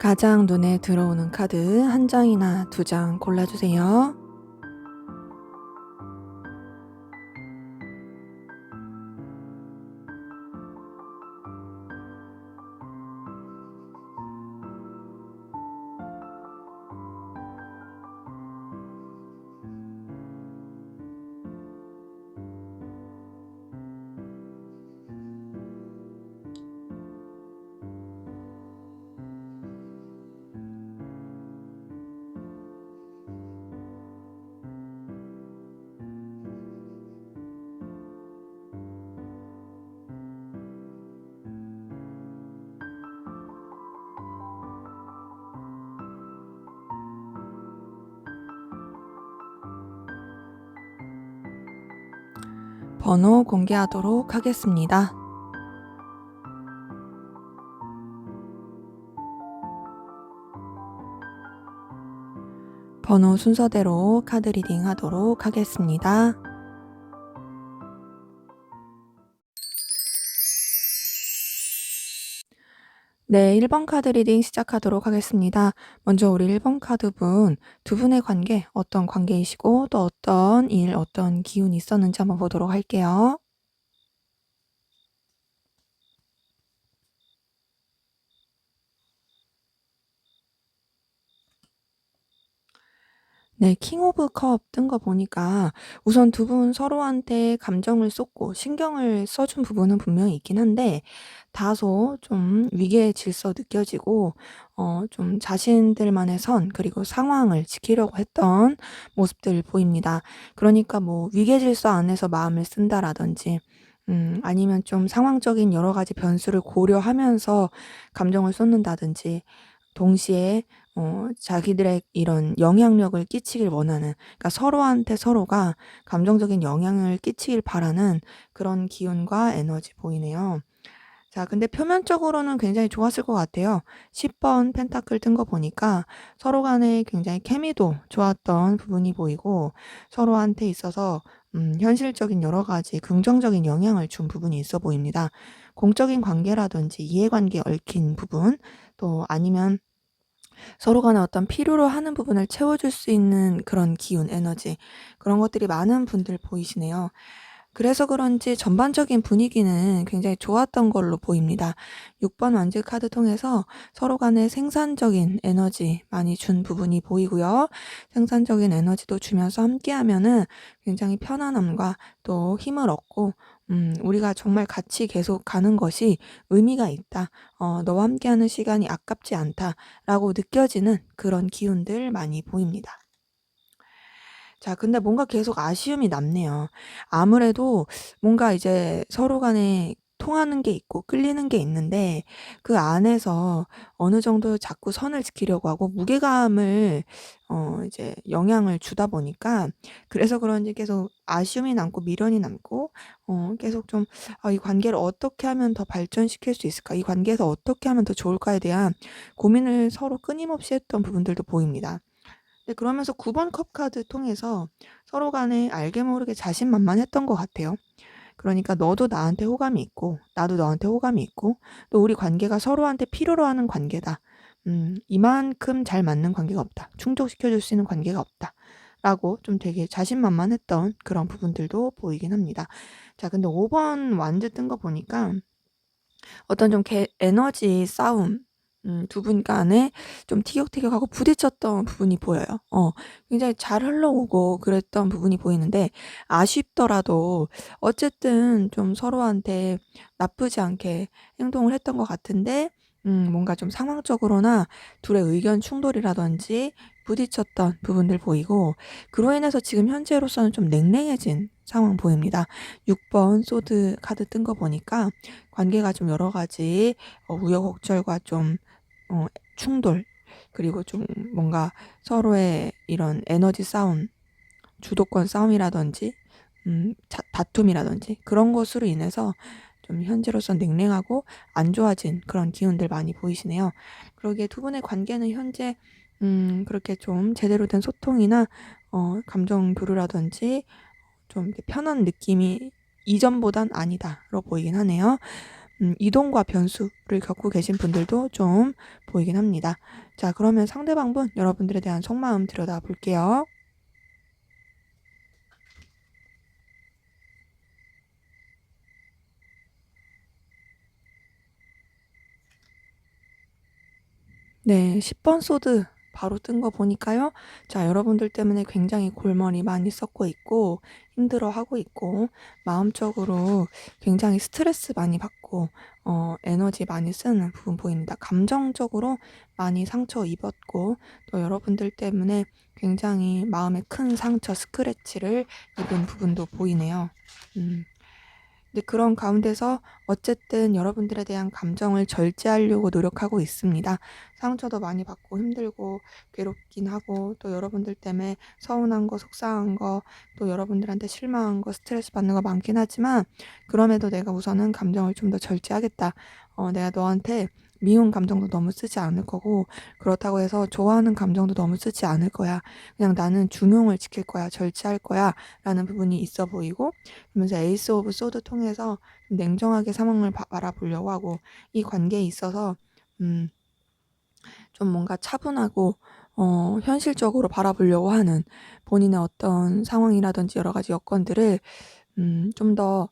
가장 눈에 들어오는 카드 한 장이나 두 장 골라주세요. 번호 공개하도록 하겠습니다. 번호 순서대로 카드 리딩 하도록 하겠습니다. 네, 1번 카드 리딩 시작하도록 하겠습니다. 먼저 우리 1번 카드분, 두 분의 관계, 어떤 관계이시고 또 어떤 일, 어떤 기운이 있었는지 한번 보도록 할게요. 네, 킹 오브 컵 뜬 거 보니까 우선 두 분 서로한테 감정을 쏟고 신경을 써준 부분은 분명히 있긴 한데 다소 좀 위계의 질서 느껴지고 좀 자신들만의 선 그리고 상황을 지키려고 했던 모습들 보입니다. 그러니까 뭐 위계 질서 안에서 마음을 쓴다라든지 아니면 좀 상황적인 여러 가지 변수를 고려하면서 감정을 쏟는다든지 동시에 자기들의 이런 영향력을 끼치길 원하는, 그러니까 서로한테 서로가 감정적인 영향을 끼치길 바라는 그런 기운과 에너지 보이네요. 자, 근데 표면적으로는 굉장히 좋았을 것 같아요. 10번 펜타클 뜬 거 보니까 서로 간에 굉장히 케미도 좋았던 부분이 보이고 서로한테 있어서 현실적인 여러 가지 긍정적인 영향을 준 부분이 있어 보입니다. 공적인 관계라든지 이해관계 얽힌 부분, 또 아니면 서로 간에 어떤 필요로 하는 부분을 채워줄 수 있는 그런 기운, 에너지, 그런 것들이 많은 분들 보이시네요. 그래서 그런지 전반적인 분위기는 굉장히 좋았던 걸로 보입니다. 6번 완즈 카드 통해서 서로 간에 생산적인 에너지 많이 준 부분이 보이고요. 생산적인 에너지도 주면서 함께하면은 굉장히 편안함과 또 힘을 얻고 우리가 정말 같이 계속 가는 것이 의미가 있다. 너와 함께하는 시간이 아깝지 않다라고 느껴지는 그런 기운들 많이 보입니다. 자, 근데 뭔가 계속 아쉬움이 남네요. 아무래도 뭔가 이제 서로 간에 통하는 게 있고 끌리는 게 있는데 그 안에서 어느 정도 자꾸 선을 지키려고 하고 무게감을 이제 영향을 주다 보니까 그래서 그런지 계속 아쉬움이 남고 미련이 남고 계속 좀 '아 이 관계를 어떻게 하면 더 발전시킬 수 있을까? 이 관계에서 어떻게 하면 더 좋을까?'에 대한 고민을 서로 끊임없이 했던 부분들도 보입니다. 네, 그러면서 9번 컵 카드 통해서 서로 간에 알게 모르게 자신만만했던 것 같아요. 그러니까 너도 나한테 호감이 있고 나도 너한테 호감이 있고 또 우리 관계가 서로한테 필요로 하는 관계다. 이만큼 잘 맞는 관계가 없다. 충족시켜 줄 수 있는 관계가 없다. 라고 좀 되게 자신만만했던 그런 부분들도 보이긴 합니다. 자, 근데 5번 완즈 뜬 거 보니까 어떤 좀 에너지 싸움, 두 분 간에 좀 티격태격하고 부딪혔던 부분이 보여요. 굉장히 잘 흘러오고 그랬던 부분이 보이는데 아쉽더라도 어쨌든 좀 서로한테 나쁘지 않게 행동을 했던 것 같은데 뭔가 좀 상황적으로나 둘의 의견 충돌이라든지 부딪혔던 부분들 보이고 그로 인해서 지금 현재로서는 좀 냉랭해진 상황 보입니다. 6번 소드 카드 뜬 거 보니까 관계가 좀 여러 가지 우여곡절과 좀 어 충돌, 그리고 좀 뭔가 서로의 이런 에너지 싸움, 주도권 싸움이라든지 다툼이라든지 그런 것으로 인해서 좀 현재로선 냉랭하고 안 좋아진 그런 기운들 많이 보이시네요. 그러기에 두 분의 관계는 현재 그렇게 좀 제대로 된 소통이나 감정 교류라든지 좀 이렇게 편한 느낌이 이전보단 아니다로 보이긴 하네요. 이동과 변수를 겪고 계신 분들도 좀 보이긴 합니다. 자, 그러면 상대방분 여러분들에 대한 속마음 들여다 볼게요. 네, 10번 소드 바로 뜬 거 보니까요. 자, 여러분들 때문에 굉장히 골머리 많이 썩고 있고 힘들어하고 있고 마음적으로 굉장히 스트레스 많이 받고 에너지 많이 쓰는 부분 보입니다. 감정적으로 많이 상처 입었고 또 여러분들 때문에 굉장히 마음에 큰 상처, 스크래치를 입은 부분도 보이네요. 음. 근데 그런 가운데서 어쨌든 여러분들에 대한 감정을 절제하려고 노력하고 있습니다. 상처도 많이 받고 힘들고 괴롭긴 하고 또 여러분들 때문에 서운한 거, 속상한 거, 또 여러분들한테 실망한 거, 스트레스 받는 거 많긴 하지만 그럼에도 내가 우선은 감정을 좀 더 절제하겠다. 내가 너한테 미운 감정도 너무 쓰지 않을 거고 그렇다고 해서 좋아하는 감정도 너무 쓰지 않을 거야. 그냥 나는 중용을 지킬 거야. 절제할 거야. 라는 부분이 있어 보이고 그러면서 에이스 오브 소드 통해서 좀 냉정하게 상황을 바라보려고 하고 이 관계에 있어서 좀 뭔가 차분하고 현실적으로 바라보려고 하는 본인의 어떤 상황이라든지 여러 가지 여건들을 좀 더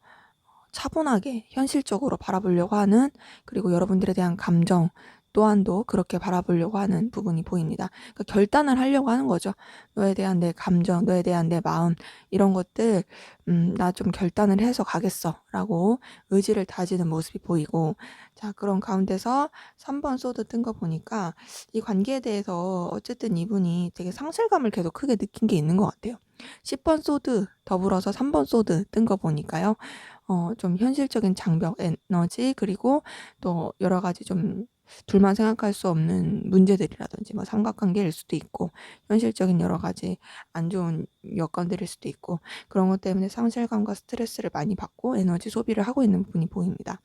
차분하게 현실적으로 바라보려고 하는 그리고 여러분들에 대한 감정 또한도 그렇게 바라보려고 하는 부분이 보입니다. 그러니까 결단을 하려고 하는 거죠. 너에 대한 내 감정, 너에 대한 내 마음 이런 것들 나 좀 결단을 해서 가겠어라고 의지를 다지는 모습이 보이고 자 그런 가운데서 3번 소드 뜬 거 보니까 이 관계에 대해서 어쨌든 이분이 되게 상실감을 계속 크게 느낀 게 있는 것 같아요. 10번 소드 더불어서 3번 소드 뜬 거 보니까요. 좀 현실적인 장벽, 에너지 그리고 또 여러 가지 좀 둘만 생각할 수 없는 문제들이라든지 뭐 삼각관계일 수도 있고 현실적인 여러 가지 안 좋은 여건들일 수도 있고 그런 것 때문에 상실감과 스트레스를 많이 받고 에너지 소비를 하고 있는 부분이 보입니다.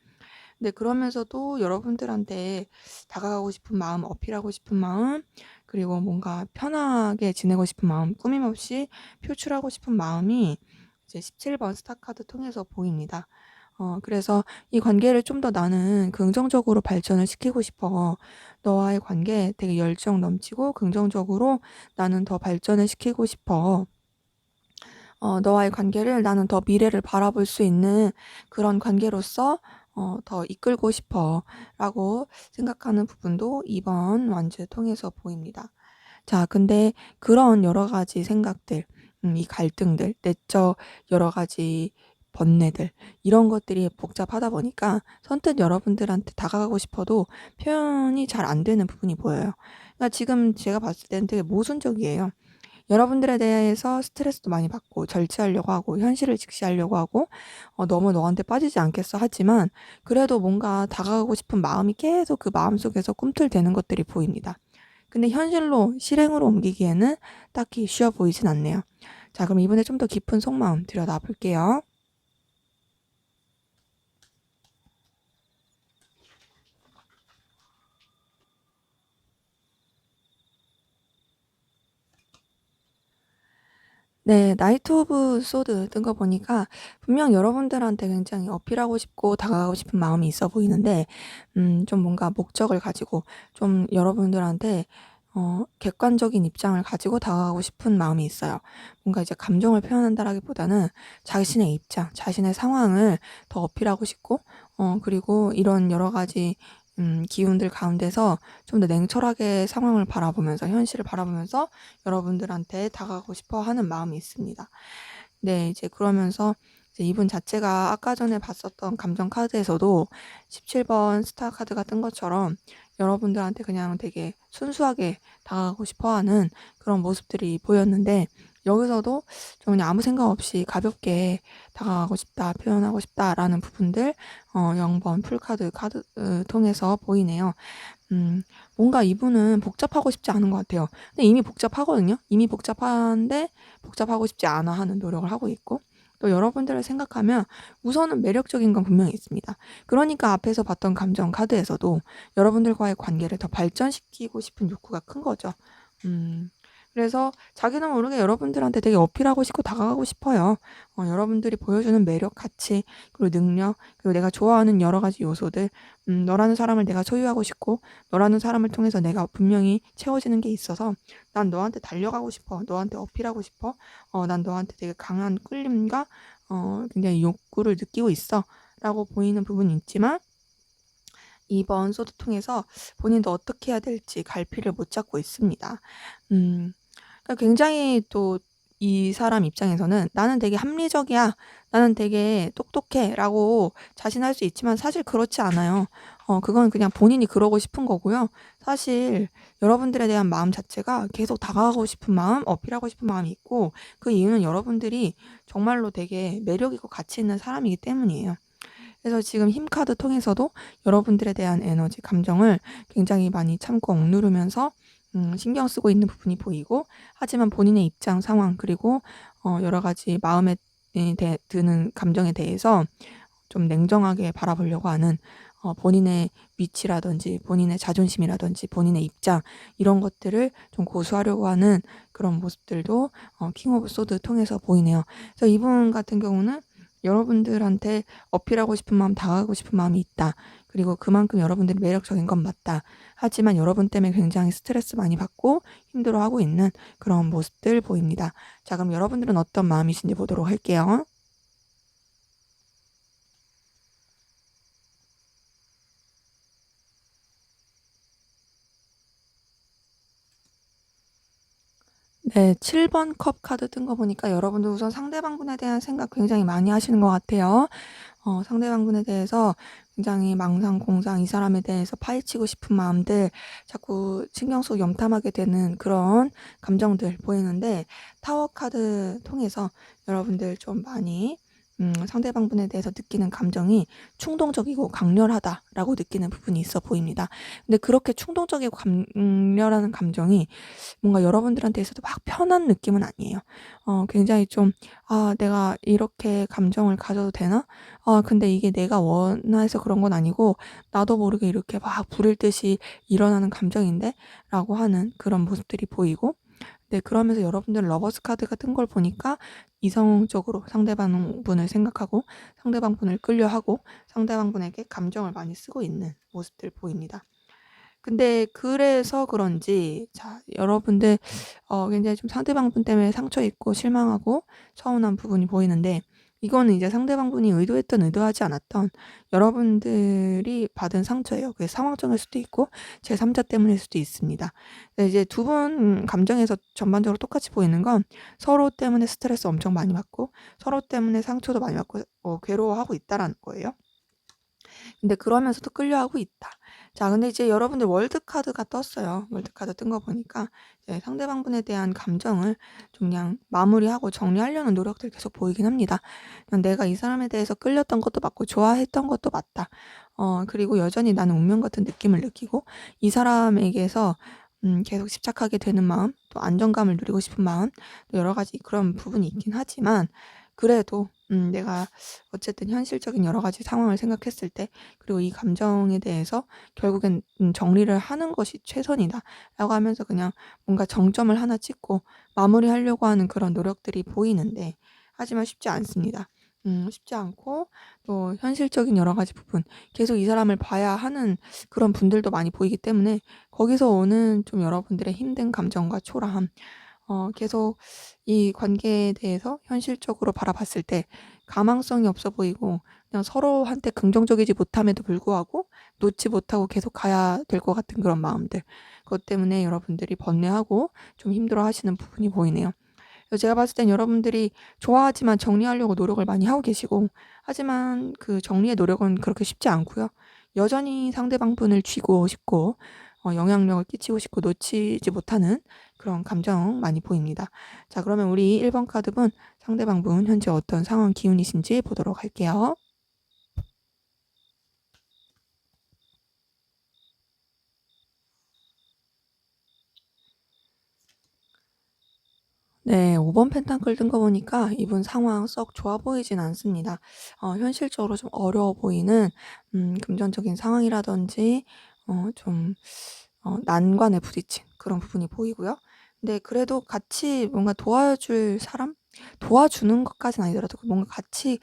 근데 그러면서도 여러분들한테 다가가고 싶은 마음, 어필하고 싶은 마음, 그리고 뭔가 편하게 지내고 싶은 마음, 꾸밈없이 표출하고 싶은 마음이 이제 17번 스타 카드 통해서 보입니다. 그래서 이 관계를 좀 더 나는 긍정적으로 발전을 시키고 싶어. 너와의 관계 되게 열정 넘치고 긍정적으로 나는 더 발전을 시키고 싶어. 너와의 관계를 나는 더 미래를 바라볼 수 있는 그런 관계로서 더 이끌고 싶어 라고 생각하는 부분도 이번 완주 통해서 보입니다. 자, 근데 그런 여러 가지 생각들, 이 갈등들, 내적 여러 가지 번뇌들, 이런 것들이 복잡하다 보니까 선뜻 여러분들한테 다가가고 싶어도 표현이 잘 안 되는 부분이 보여요. 그러니까 지금 제가 봤을 때는 되게 모순적이에요. 여러분들에 대해서 스트레스도 많이 받고 절제하려고 하고 현실을 직시하려고 하고 너무 너한테 빠지지 않겠어 하지만 그래도 뭔가 다가가고 싶은 마음이 계속 그 마음속에서 꿈틀대는 것들이 보입니다. 근데 현실로 실행으로 옮기기에는 딱히 쉬워 보이진 않네요. 자, 그럼 이번에 좀 더 깊은 속마음 들여다 볼게요. 네, 나이트 오브 소드 뜬 거 보니까 분명 여러분들한테 굉장히 어필하고 싶고 다가가고 싶은 마음이 있어 보이는데 좀 뭔가 목적을 가지고 좀 여러분들한테 객관적인 입장을 가지고 다가가고 싶은 마음이 있어요. 뭔가 이제 감정을 표현한다라기보다는 자신의 입장, 자신의 상황을 더 어필하고 싶고 그리고 이런 여러 가지 기운들 가운데서 좀 더 냉철하게 상황을 바라보면서 현실을 바라보면서 여러분들한테 다가가고 싶어 하는 마음이 있습니다. 네, 이제 그러면서 이제 이분 자체가 아까 전에 봤었던 감정 카드에서도 17번 스타 카드가 뜬 것처럼 여러분들한테 그냥 되게 순수하게 다가가고 싶어 하는 그런 모습들이 보였는데 여기서도 좀 그냥 아무 생각 없이 가볍게 다가가고 싶다, 표현하고 싶다라는 부분들 0번 풀카드 통해서 보이네요. 뭔가 이분은 복잡하고 싶지 않은 것 같아요. 근데 이미 복잡하거든요. 이미 복잡한데 복잡하고 싶지 않아 하는 노력을 하고 있고 또 여러분들을 생각하면 우선은 매력적인 건 분명히 있습니다. 그러니까 앞에서 봤던 감정 카드에서도 여러분들과의 관계를 더 발전시키고 싶은 욕구가 큰 거죠. 음, 그래서 자기도 모르게 여러분들한테 되게 어필하고 싶고 다가가고 싶어요. 여러분들이 보여주는 매력, 가치, 그리고 능력, 그리고 내가 좋아하는 여러 가지 요소들, 너라는 사람을 내가 소유하고 싶고, 너라는 사람을 통해서 내가 분명히 채워지는 게 있어서 난 너한테 달려가고 싶어. 너한테 어필하고 싶어. 난 너한테 되게 강한 끌림과 굉장히 욕구를 느끼고 있어. 라고 보이는 부분이 있지만 이번 소드 통해서 본인도 어떻게 해야 될지 갈피를 못 잡고 있습니다. 음. 그러니까 굉장히 또 이 사람 입장에서는 '나는 되게 합리적이야. 나는 되게 똑똑해.'라고 자신할 수 있지만 사실 그렇지 않아요. 그건 그냥 본인이 그러고 싶은 거고요. 사실 여러분들에 대한 마음 자체가 계속 다가가고 싶은 마음, 어필하고 싶은 마음이 있고 그 이유는 여러분들이 정말로 되게 매력 있고 가치 있는 사람이기 때문이에요. 그래서 지금 힘 카드 통해서도 여러분들에 대한 에너지, 감정을 굉장히 많이 참고 억누르면서 신경 쓰고 있는 부분이 보이고 하지만 본인의 입장, 상황 그리고 여러 가지 마음에 드는 감정에 대해서 좀 냉정하게 바라보려고 하는 본인의 위치라든지 본인의 자존심이라든지 본인의 입장 이런 것들을 좀 고수하려고 하는 그런 모습들도 킹 오브 소드 통해서 보이네요. 그래서 이분 같은 경우는 여러분들한테 어필하고 싶은 마음, 다가가고 싶은 마음이 있다. 그리고 그만큼 여러분들이 매력적인 건 맞다. 하지만 여러분 때문에 굉장히 스트레스 많이 받고 힘들어하고 있는 그런 모습들 보입니다. 자, 그럼 여러분들은 어떤 마음이신지 보도록 할게요. 네, 7번 컵 카드 뜬 거 보니까 여러분들 우선 상대방분에 대한 생각 굉장히 많이 하시는 것 같아요. 상대방분에 대해서 굉장히 망상, 공상, 이 사람에 대해서 파헤치고 싶은 마음들, 자꾸 신경 쓰고 염탐하게 되는 그런 감정들 보이는데, 타워 카드 통해서 여러분들 좀 많이 상대방분에 대해서 느끼는 감정이 충동적이고 강렬하다라고 느끼는 부분이 있어 보입니다. 근데 그렇게 충동적이고 강렬한 감정이 뭔가 여러분들한테 있어도 막 편한 느낌은 아니에요. 굉장히 좀 '아 내가 이렇게 감정을 가져도 되나? 아 근데 이게 내가 원해서 그런 건 아니고 나도 모르게 이렇게 막 불일 듯이 일어나는 감정인데?'라고 하는 그런 모습들이 보이고 네 그러면서 여러분들 러버스 카드가 뜬 걸 보니까 이성적으로 상대방 분을 생각하고 상대방 분을 끌려하고 상대방 분에게 감정을 많이 쓰고 있는 모습들 보입니다. 근데 그래서 그런지 자 여러분들 굉장히 좀 상대방 분 때문에 상처 있고 실망하고 서운한 부분이 보이는데 이거는 이제 상대방 분이 의도했던 의도하지 않았던 여러분들이 받은 상처예요. 그게 상황적일 수도 있고 제3자 때문일 수도 있습니다. 근데 이제 두 분 감정에서 전반적으로 똑같이 보이는 건 서로 때문에 스트레스 엄청 많이 받고 서로 때문에 상처도 많이 받고 괴로워하고 있다라는 거예요. 근데 그러면서도 끌려하고 있다. 자 근데 이제 여러분들 월드 카드가 떴어요. 월드 카드 뜬 거 보니까 이제 상대방분에 대한 감정을 좀 그냥 마무리하고 정리하려는 노력들이 계속 보이긴 합니다. 그냥 내가 이 사람에 대해서 끌렸던 것도 맞고 좋아했던 것도 맞다. 그리고 여전히 나는 운명 같은 느낌을 느끼고 이 사람에게서 계속 집착하게 되는 마음, 또 안정감을 누리고 싶은 마음, 또 여러 가지 그런 부분이 있긴 하지만 그래도 내가 어쨌든 현실적인 여러 가지 상황을 생각했을 때 그리고 이 감정에 대해서 결국엔 정리를 하는 것이 최선이다라고 하면서 그냥 뭔가 정점을 하나 찍고 마무리하려고 하는 그런 노력들이 보이는데 하지만 쉽지 않습니다. 쉽지 않고 또 현실적인 여러 가지 부분 계속 이 사람을 봐야 하는 그런 분들도 많이 보이기 때문에 거기서 오는 좀 여러분들의 힘든 감정과 초라함 계속 이 관계에 대해서 현실적으로 바라봤을 때 가망성이 없어 보이고 그냥 서로한테 긍정적이지 못함에도 불구하고 놓지 못하고 계속 가야 될 것 같은 그런 마음들. 그것 때문에 여러분들이 번뇌하고 좀 힘들어하시는 부분이 보이네요. 그래서 제가 봤을 땐 여러분들이 좋아하지만 정리하려고 노력을 많이 하고 계시고 하지만 그 정리의 노력은 그렇게 쉽지 않고요. 여전히 상대방 분을 쥐고 싶고 영향력을 끼치고 싶고 놓치지 못하는 그런 감정 많이 보입니다. 자 그러면 우리 1번 카드분 상대방 분 현재 어떤 상황 기운이신지 보도록 할게요. 네. 5번 펜타클 뜬 거 보니까 이분 상황 썩 좋아 보이진 않습니다. 현실적으로 좀 어려워 보이는 금전적인 상황이라든지 좀 난관에 부딪힌 그런 부분이 보이고요. 근데 그래도 같이 뭔가 도와줄 사람? 도와주는 것까진 아니더라도 뭔가 같이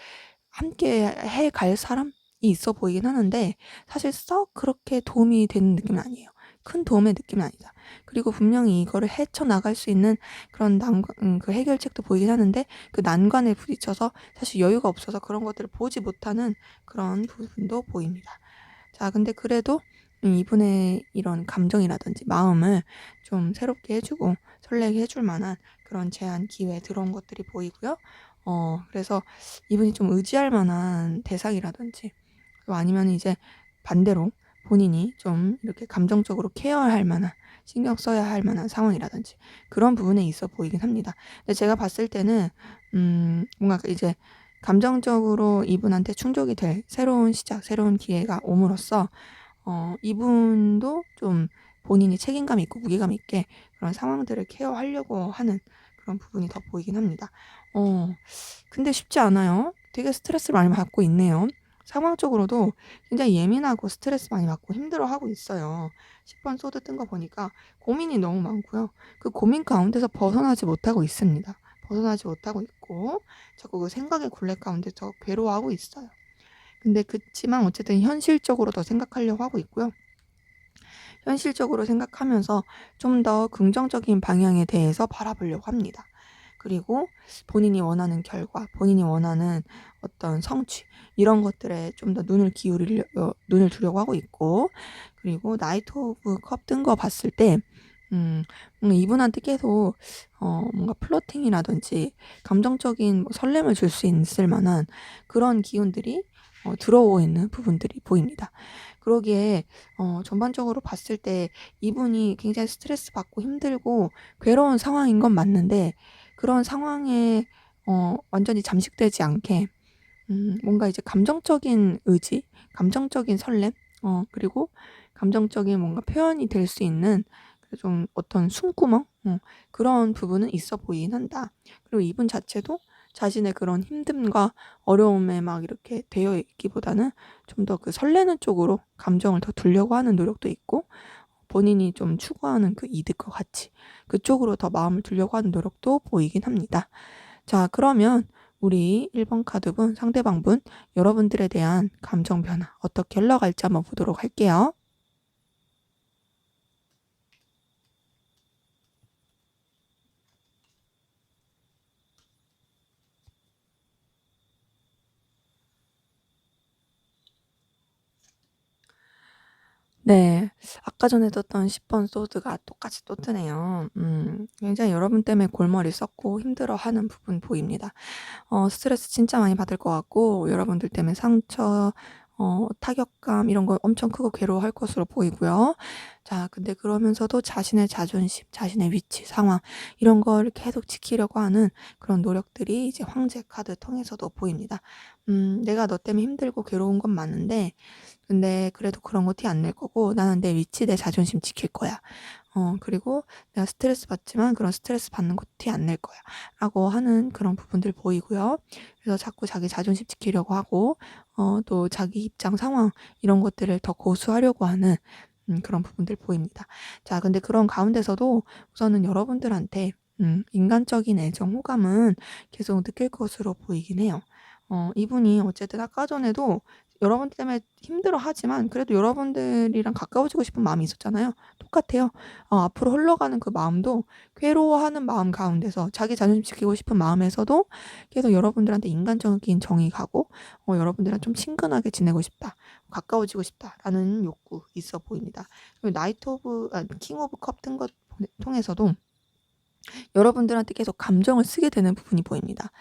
함께 해 갈 사람이 있어 보이긴 하는데 사실 썩 그렇게 도움이 되는 느낌은 아니에요. 큰 도움의 느낌은 아니다. 그리고 분명히 이거를 헤쳐나갈 수 있는 그런 그 해결책도 보이긴 하는데 그 난관에 부딪혀서 사실 여유가 없어서 그런 것들을 보지 못하는 그런 부분도 보입니다. 자, 근데 그래도 이분의 이런 감정이라든지 마음을 좀 새롭게 해주고 설레게 해줄 만한 그런 제안, 기회 들어온 것들이 보이고요. 그래서 이분이 좀 의지할 만한 대상이라든지 아니면 이제 반대로 본인이 좀 이렇게 감정적으로 케어할 만한 신경 써야 할 만한 상황이라든지 그런 부분에 있어 보이긴 합니다. 근데 제가 봤을 때는 뭔가 이제 감정적으로 이분한테 충족이 될 새로운 시작, 새로운 기회가 옴으로써 이분도 좀 본인이 책임감 있고 무게감 있게 그런 상황들을 케어하려고 하는 그런 부분이 더 보이긴 합니다. 근데 쉽지 않아요. 되게 스트레스를 많이 받고 있네요. 상황적으로도 굉장히 예민하고 스트레스 많이 받고 힘들어하고 있어요. 10번 소드 뜬 거 보니까 고민이 너무 많고요. 그 고민 가운데서 벗어나지 못하고 있습니다. 벗어나지 못하고 있고 자꾸 그 생각의 굴레 가운데서 괴로워하고 있어요. 근데 그치만 어쨌든 현실적으로 더 생각하려고 하고 있고요. 현실적으로 생각하면서 좀 더 긍정적인 방향에 대해서 바라보려고 합니다. 그리고 본인이 원하는 결과, 본인이 원하는 어떤 성취 이런 것들에 좀 더 눈을 두려고 하고 있고 그리고 나이트 오브 컵 뜬 거 봤을 때 뭔가 이분한테 계속 뭔가 플러팅이라든지 감정적인 뭐 설렘을 줄 수 있을 만한 그런 기운들이 들어오고 있는 부분들이 보입니다. 그러기에 전반적으로 봤을 때 이분이 굉장히 스트레스 받고 힘들고 괴로운 상황인 건 맞는데 그런 상황에 완전히 잠식되지 않게 뭔가 이제 감정적인 의지, 감정적인 설렘, 그리고 감정적인 뭔가 표현이 될 수 있는 좀 어떤 숨구멍, 그런 부분은 있어 보이긴 한다. 그리고 이분 자체도 자신의 그런 힘듦과 어려움에 막 이렇게 되어 있기보다는 좀 더 그 설레는 쪽으로 감정을 더 두려고 하는 노력도 있고 본인이 좀 추구하는 그 이득과 가치 그쪽으로 더 마음을 두려고 하는 노력도 보이긴 합니다. 자, 그러면 우리 1번 카드분, 상대방분, 여러분들에 대한 감정 변화 어떻게 흘러갈지 한번 보도록 할게요. 네. 아까 전에 떴던 10번 소드가 똑같이 또 뜨네요. 굉장히 여러분 때문에 골머리 썩고 힘들어하는 부분 보입니다. 스트레스 진짜 많이 받을 것 같고 여러분들 때문에 상처, 타격감 이런 거 엄청 크고 괴로워할 것으로 보이고요. 자, 근데 그러면서도 자신의 자존심, 자신의 위치, 상황 이런 걸 계속 지키려고 하는 그런 노력들이 이제 황제 카드 통해서도 보입니다. 내가 너 때문에 힘들고 괴로운 건 맞는데 근데 그래도 그런 거 티 안 낼 거고 나는 내 위치, 내 자존심 지킬 거야. 그리고 내가 스트레스 받지만 그런 스트레스 받는 거 티 안 낼 거야. 라고 하는 그런 부분들 보이고요. 그래서 자꾸 자기 자존심 지키려고 하고, 또 자기 입장, 상황, 이런 것들을 더 고수하려고 하는 그런 부분들 보입니다. 자, 근데 그런 가운데서도 우선은 여러분들한테 인간적인 애정, 호감은 계속 느낄 것으로 보이긴 해요. 이분이 어쨌든 아까 전에도 여러분 때문에 힘들어하지만 그래도 여러분들이랑 가까워지고 싶은 마음이 있었잖아요. 똑같아요. 앞으로 흘러가는 그 마음도 괴로워하는 마음 가운데서 자기 자존심 지키고 싶은 마음에서도 계속 여러분들한테 인간적인 정이 가고 여러분들이랑 좀 친근하게 지내고 싶다. 가까워지고 싶다라는 욕구 있어 보입니다. 그리고 킹 오브 컵 뜬 것 통해서도 여러분들한테 계속 감정을 쓰게 되는 부분이 보입니다.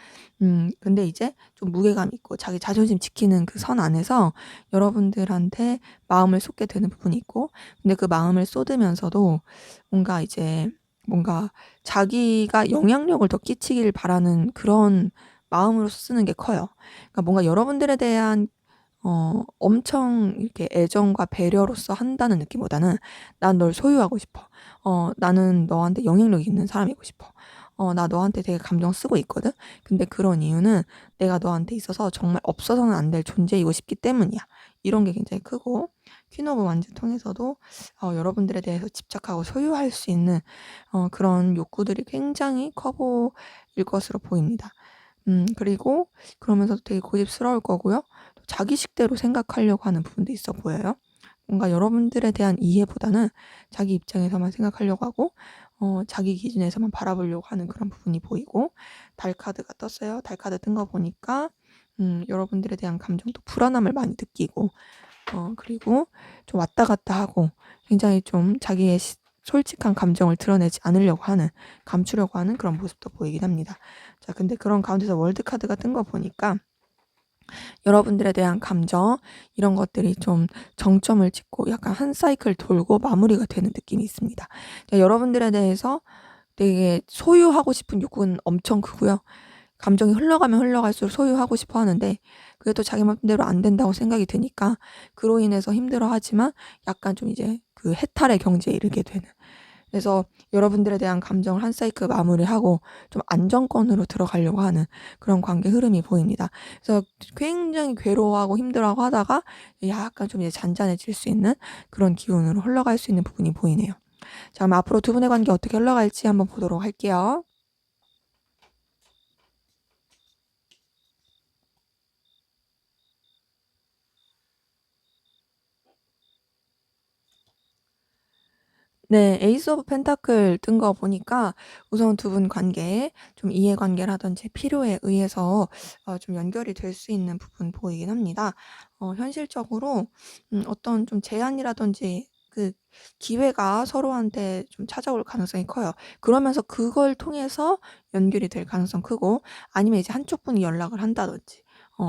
근데 이제 좀 무게감 있고 자기 자존심 지키는 그 선 안에서 여러분들한테 마음을 쏟게 되는 부분이 있고 근데 그 마음을 쏟으면서도 뭔가 자기가 영향력을 더 끼치길 바라는 그런 마음으로서 쓰는 게 커요. 그러니까 뭔가 여러분들에 대한 엄청 이렇게 애정과 배려로서 한다는 느낌보다는 '난 널 소유하고 싶어. 나는 너한테 영향력 있는 사람이고 싶어. 나 너한테 되게 감정 쓰고 있거든. 근데 그런 이유는 내가 너한테 있어서 정말 없어서는 안 될 존재이고 싶기 때문이야. 이런 게 굉장히 크고 퀸 오브 완즈 통해서도 여러분들에 대해서 집착하고 소유할 수 있는 그런 욕구들이 굉장히 커 보일 것으로 보입니다. 그리고 그러면서도 되게 고집스러울 거고요. 또 자기식대로 생각하려고 하는 부분도 있어 보여요. 뭔가 여러분들에 대한 이해보다는 자기 입장에서만 생각하려고 하고 자기 기준에서만 바라보려고 하는 그런 부분이 보이고, 달 카드가 떴어요. 달 카드 뜬 거 보니까 여러분들에 대한 감정도 불안함을 많이 느끼고 그리고 좀 왔다 갔다 하고 굉장히 좀 자기의 솔직한 감정을 드러내지 않으려고 하는, 감추려고 하는 그런 모습도 보이긴 합니다. 자, 근데 그런 가운데서 월드 카드가 뜬 거 보니까 여러분들에 대한 감정 이런 것들이 좀 정점을 찍고 약간 한 사이클 돌고 마무리가 되는 느낌이 있습니다. 여러분들에 대해서 되게 소유하고 싶은 욕구는 엄청 크고요. 감정이 흘러가면 흘러갈수록 소유하고 싶어 하는데 그게 또 자기 맘대로 안 된다고 생각이 드니까 그로 인해서 힘들어하지만 약간 좀 이제 그 해탈의 경지에 이르게 되는, 그래서 여러분들에 대한 감정을 한 사이클 마무리하고 좀 안정권으로 들어가려고 하는 그런 관계 흐름이 보입니다. 그래서 굉장히 괴로워하고 힘들어하고 하다가 약간 좀 이제 잔잔해질 수 있는 그런 기운으로 흘러갈 수 있는 부분이 보이네요. 자, 그럼 앞으로 두 분의 관계 어떻게 흘러갈지 한번 보도록 할게요. 네, 에이스 오브 펜타클 뜬 거 보니까 우선 두 분 관계에 좀 이해관계라든지 필요에 의해서 좀 연결이 될 수 있는 부분 보이긴 합니다. 현실적으로 어떤 좀 제안이라든지 그 기회가 서로한테 좀 찾아올 가능성이 커요. 그러면서 그걸 통해서 연결이 될 가능성 크고, 아니면 이제 한쪽 분이 연락을 한다든지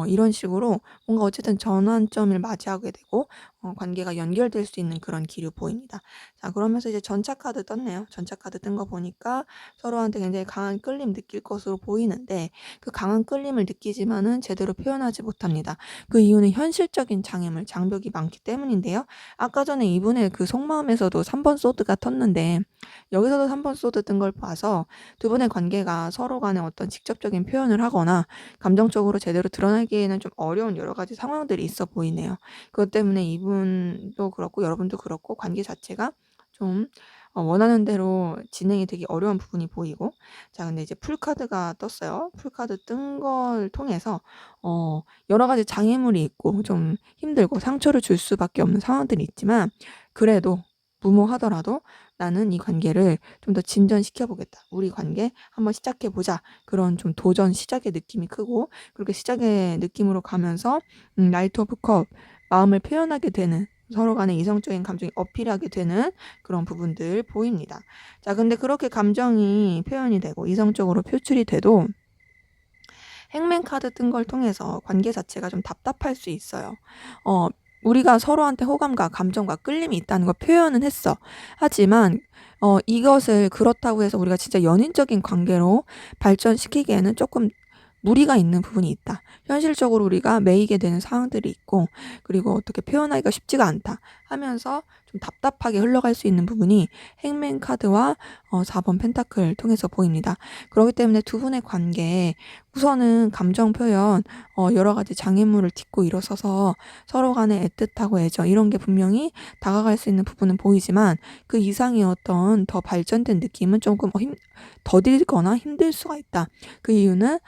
이런 식으로 뭔가 어쨌든 전환점을 맞이하게 되고 관계가 연결될 수 있는 그런 기류 보입니다. 자, 그러면서 이제 전차 카드 떴네요. 전차 카드 뜬 거 보니까 서로한테 굉장히 강한 끌림 느낄 것으로 보이는데 그 강한 끌림을 느끼지만은 제대로 표현하지 못합니다. 그 이유는 현실적인 장애물, 장벽이 많기 때문인데요. 아까 전에 이분의 그 속마음에서도 3번 소드가 텄는데 여기서도 3번 소드 뜬 걸 봐서 두 분의 관계가 서로 간에 어떤 직접적인 표현을 하거나 감정적으로 제대로 드러내기에는 좀 어려운 여러 가지 상황들이 있어 보이네요. 그것 때문에 이분도 그렇고 여러분도 그렇고 관계 자체가 좀 원하는 대로 진행이 되기 어려운 부분이 보이고, 자, 근데 이제 풀카드가 떴어요. 풀카드 뜬 걸 통해서 여러 가지 장애물이 있고 좀 힘들고 상처를 줄 수밖에 없는 상황들이 있지만 그래도 무모하더라도 나는 이 관계를 좀 더 진전시켜 보겠다. 우리 관계 한번 시작해 보자. 그런 좀 도전 시작의 느낌이 크고, 그렇게 시작의 느낌으로 가면서 나이트 오브 컵, 마음을 표현하게 되는, 서로 간에 이성적인 감정이 어필하게 되는 그런 부분들 보입니다. 자, 근데 그렇게 감정이 표현이 되고 이성적으로 표출이 돼도 행맨 카드 뜬 걸 통해서 관계 자체가 좀 답답할 수 있어요. 우리가 서로한테 호감과 감정과 끌림이 있다는 걸 표현은 했어. 하지만 이것을 그렇다고 해서 우리가 진짜 연인적인 관계로 발전시키기에는 조금 무리가 있는 부분이 있다. 현실적으로 우리가 매이게 되는 상황들이 있고, 그리고 어떻게 표현하기가 쉽지가 않다 하면서 좀 답답하게 흘러갈 수 있는 부분이 행맨 카드와 4번 펜타클 통해서 보입니다. 그렇기 때문에 두 분의 관계에 우선은 감정 표현, 여러 가지 장애물을 딛고 일어서서 서로 간에 애틋하고 애정 이런 게 분명히 다가갈 수 있는 부분은 보이지만 그 이상의 어떤 더 발전된 느낌은 조금 더딜거나 힘들 수가 있다. 그 이유는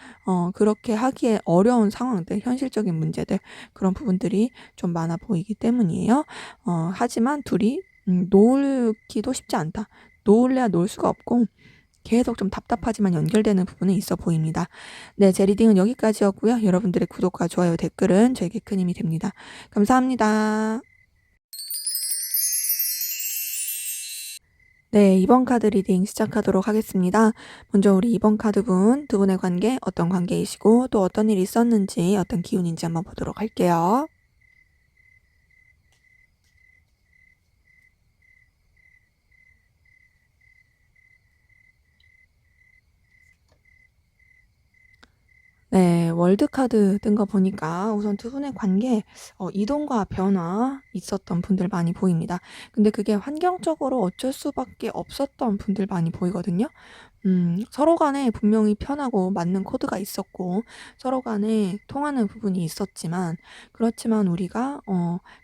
그렇게 하기에 어려운 상황들, 현실적인 문제들, 그런 부분들이 좀 많아 보이기 때문이에요. 하지만 둘이 놓기도 쉽지 않다. 놓을래야 놓을 수가 없고 계속 좀 답답하지만 연결되는 부분은 있어 보입니다. 네, 제 리딩은 여기까지였고요. 여러분들의 구독과 좋아요, 댓글은 저에게 큰 힘이 됩니다. 감사합니다. 네, 이번 카드 리딩 시작하도록 하겠습니다. 먼저 우리 이번 카드분, 두 분의 관계, 어떤 관계이시고 또 어떤 일이 있었는지, 어떤 기운인지 한번 보도록 할게요. 네. 월드카드 뜬 거 보니까 우선 두 분의 관계에 이동과 변화 있었던 분들 많이 보입니다. 근데 그게 환경적으로 어쩔 수밖에 없었던 분들 많이 보이거든요. 서로 간에 분명히 편하고 맞는 코드가 있었고 서로 간에 통하는 부분이 있었지만, 그렇지만 우리가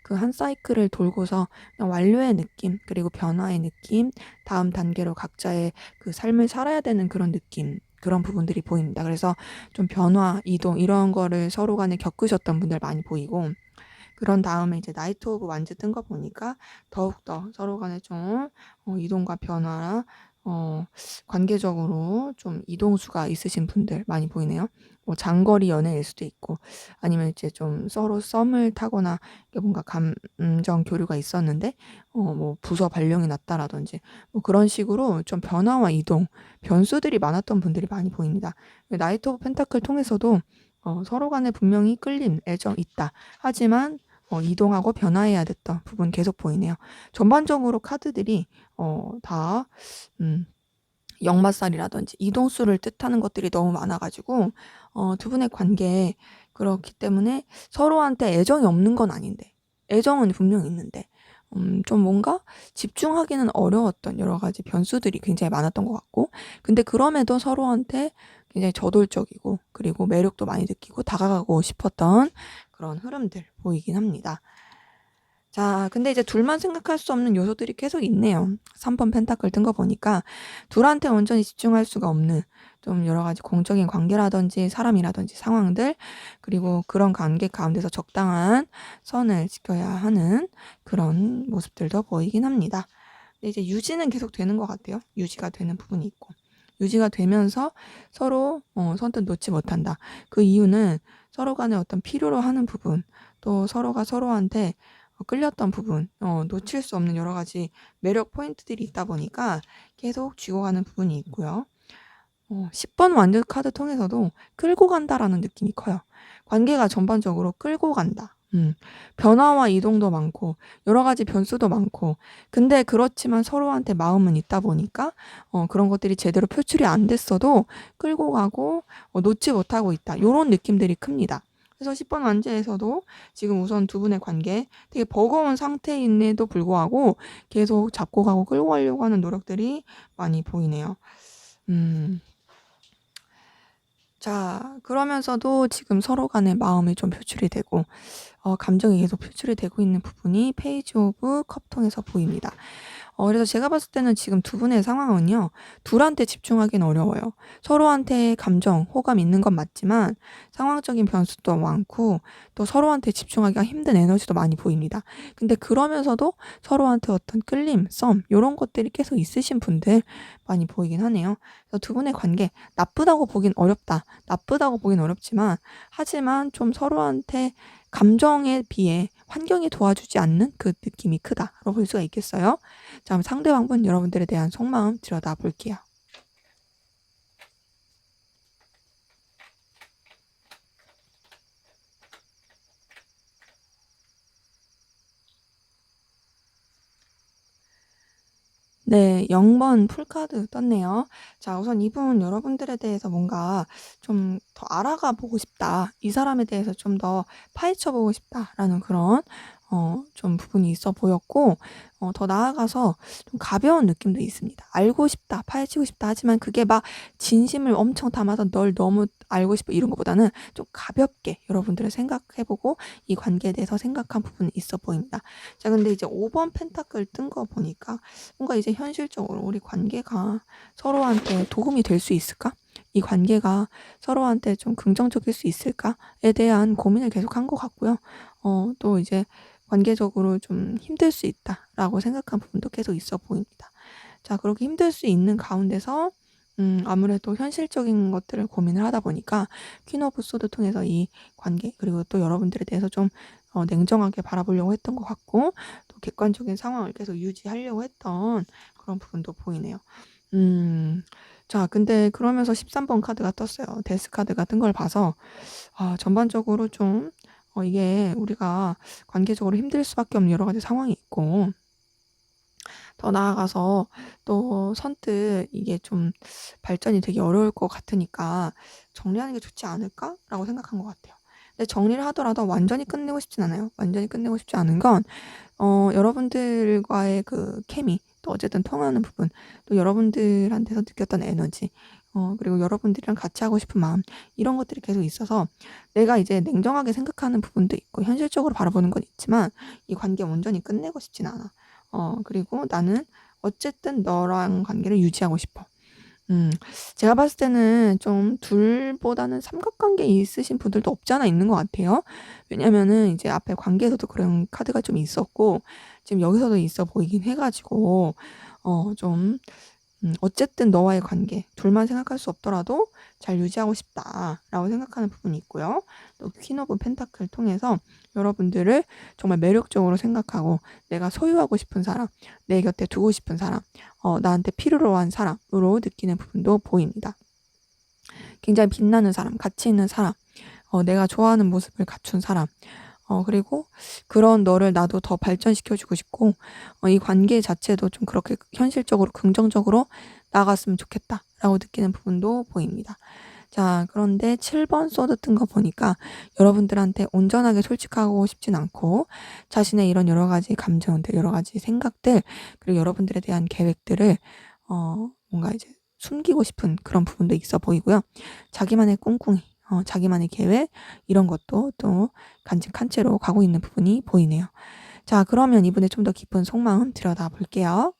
그 한 사이클을 돌고서 그냥 완료의 느낌, 그리고 변화의 느낌, 다음 단계로 각자의 그 삶을 살아야 되는 그런 느낌, 그런 부분들이 보입니다. 그래서 좀 변화, 이동 이런 거를 서로 간에 겪으셨던 분들 많이 보이고, 그런 다음에 이제 나이트 오브 완즈 뜬 거 보니까 더욱더 서로 간에 좀 이동과 변화, 어 관계적으로 좀 이동수가 있으신 분들 많이 보이네요. 뭐 장거리 연애일 수도 있고, 아니면 이제 좀 서로 썸을 타거나 이게 뭔가 감정 교류가 있었는데 뭐 부서 발령이 났다라든지 뭐 그런 식으로 좀 변화와 이동, 변수들이 많았던 분들이 많이 보입니다. 나이트 오브 펜타클 통해서도 서로 간에 분명히 끌림, 애정 있다. 하지만 이동하고 변화해야 됐던 부분 계속 보이네요. 전반적으로 카드들이 다 역마살이라든지 이동수를 뜻하는 것들이 너무 많아 가지고 두 분의 관계에, 그렇기 때문에 서로한테 애정이 없는 건 아닌데, 애정은 분명히 있는데 좀 뭔가 집중하기는 어려웠던 여러 가지 변수들이 굉장히 많았던 것 같고, 근데 그럼에도 서로한테 굉장히 저돌적이고 그리고 매력도 많이 느끼고 다가가고 싶었던 그런 흐름들 보이긴 합니다. 자, 근데 이제 둘만 생각할 수 없는 요소들이 계속 있네요. 3번 펜타클 뜬 거 보니까 둘한테 온전히 집중할 수가 없는 좀 여러 가지 공적인 관계라든지 사람이라든지 상황들, 그리고 그런 관계 가운데서 적당한 선을 지켜야 하는 그런 모습들도 보이긴 합니다. 근데 이제 유지는 계속 되는 것 같아요. 유지가 되는 부분이 있고. 유지가 되면서 서로 선뜻 놓지 못한다. 그 이유는 서로 간에 어떤 필요로 하는 부분, 또 서로가 서로한테 끌렸던 부분, 놓칠 수 없는 여러 가지 매력 포인트들이 있다 보니까 계속 쥐고 가는 부분이 있고요. 10번 완전 카드 통해서도 끌고 간다라는 느낌이 커요. 관계가 전반적으로 끌고 간다. 변화와 이동도 많고 여러 가지 변수도 많고, 근데 그렇지만 서로한테 마음은 있다 보니까 그런 것들이 제대로 표출이 안 됐어도 끌고 가고 놓지 못하고 있다. 요런 느낌들이 큽니다. 그래서 10번 완제에서도 지금 우선 두 분의 관계 되게 버거운 상태임에도 불구하고 계속 잡고 가고 끌고 가려고 하는 노력들이 많이 보이네요. 음. 자, 그러면서도 지금 서로 간의 마음이 좀 표출이 되고 감정이 계속 표출이 되고 있는 부분이 페이지 오브 컵 통해서 보입니다. 그래서 제가 봤을 때는 지금 두 분의 상황은요, 둘한테 집중하기는 어려워요. 서로한테 감정, 호감 있는 건 맞지만 상황적인 변수도 많고 또 서로한테 집중하기가 힘든 에너지도 많이 보입니다. 근데 그러면서도 서로한테 어떤 끌림, 썸 요런 것들이 계속 있으신 분들 많이 보이긴 하네요. 그래서 두 분의 관계 나쁘다고 보긴 어렵다. 나쁘다고 보긴 어렵지만, 하지만 좀 서로한테 감정에 비해 환경이 도와주지 않는 그 느낌이 크다라고 볼 수가 있겠어요. 자, 그럼 상대방분 여러분들에 대한 속마음 들여다볼게요. 네, 0번 풀카드 떴네요. 자, 우선 이분 여러분들에 대해서 뭔가 좀 더 알아가 보고 싶다. 이 사람에 대해서 좀 더 파헤쳐 보고 싶다라는 그런 좀 부분이 있어 보였고, 더 나아가서 좀 가벼운 느낌도 있습니다. 알고 싶다, 파헤치고 싶다 하지만 그게 막 진심을 엄청 담아서 널 너무 알고 싶어 이런 것보다는 좀 가볍게 여러분들을 생각해보고 이 관계에 대해서 생각한 부분이 있어 보입니다. 자, 근데 이제 5번 펜타클 뜬 거 보니까 뭔가 이제 현실적으로 우리 관계가 서로한테 도움이 될 수 있을까? 이 관계가 서로한테 좀 긍정적일 수 있을까에 대한 고민을 계속한 것 같고요. 또 이제 관계적으로 좀 힘들 수 있다라고 생각한 부분도 계속 있어 보입니다. 자, 그렇게 힘들 수 있는 가운데서 아무래도 현실적인 것들을 고민을 하다 보니까 퀸 오브 소드 통해서 이 관계, 그리고 또 여러분들에 대해서 좀 냉정하게 바라보려고 했던 것 같고, 또 객관적인 상황을 계속 유지하려고 했던 그런 부분도 보이네요. 자, 근데 그러면서 13번 카드가 떴어요. 데스 카드 같은 걸 봐서 전반적으로 좀 이게 우리가 관계적으로 힘들 수밖에 없는 여러 가지 상황이 있고, 더 나아가서 또 선뜻 이게 좀 발전이 되게 어려울 것 같으니까 '정리하는 게 좋지 않을까?'라고 생각한 것 같아요. 근데 정리를 하더라도 완전히 끝내고 싶진 않아요. 완전히 끝내고 싶지 않은 건 여러분들과의 그 케미, 또 어쨌든 통하는 부분, 또 여러분들한테서 느꼈던 에너지, 그리고 여러분들이랑 같이 하고 싶은 마음, 이런 것들이 계속 있어서 내가 이제 냉정하게 생각하는 부분도 있고 현실적으로 바라보는 건 있지만 이 관계 온전히 끝내고 싶진 않아. 그리고 나는 어쨌든 너랑 관계를 유지하고 싶어. 음. 제가 봤을 때는 좀 둘보다는 삼각관계에 있으신 분들도 없지 않아 있는 것 같아요. 왜냐면은 이제 앞에 관계에서도 그런 카드가 좀 있었고 지금 여기서도 있어 보이긴 해 가지고 좀 어쨌든 너와의 관계 둘만 생각할 수 없더라도 잘 유지하고 싶다라고 생각하는 부분이 있고요. 또 퀸 오브 펜타클 통해서 여러분들을 정말 매력적으로 생각하고 내가 소유하고 싶은 사람, 내 곁에 두고 싶은 사람, 나한테 필요로 한 사람으로 느끼는 부분도 보입니다. 굉장히 빛나는 사람, 가치 있는 사람, 내가 좋아하는 모습을 갖춘 사람, 그리고 그런 너를 나도 더 발전시켜주고 싶고, 이 관계 자체도 좀 그렇게 현실적으로 긍정적으로 나아갔으면 좋겠다라고 느끼는 부분도 보입니다. 자, 그런데 7번 소드 뜬 거 보니까 여러분들한테 온전하게 솔직하고 싶진 않고 자신의 이런 여러 가지 감정들, 여러 가지 생각들, 그리고 여러분들에 대한 계획들을 뭔가 이제 숨기고 싶은 그런 부분도 있어 보이고요. 자기만의 꿍꿍이, 자기만의 계획, 이런 것도 또 간직한 채로 가고 있는 부분이 보이네요. 자, 그러면 이분의 좀 더 깊은 속마음 들여다 볼게요.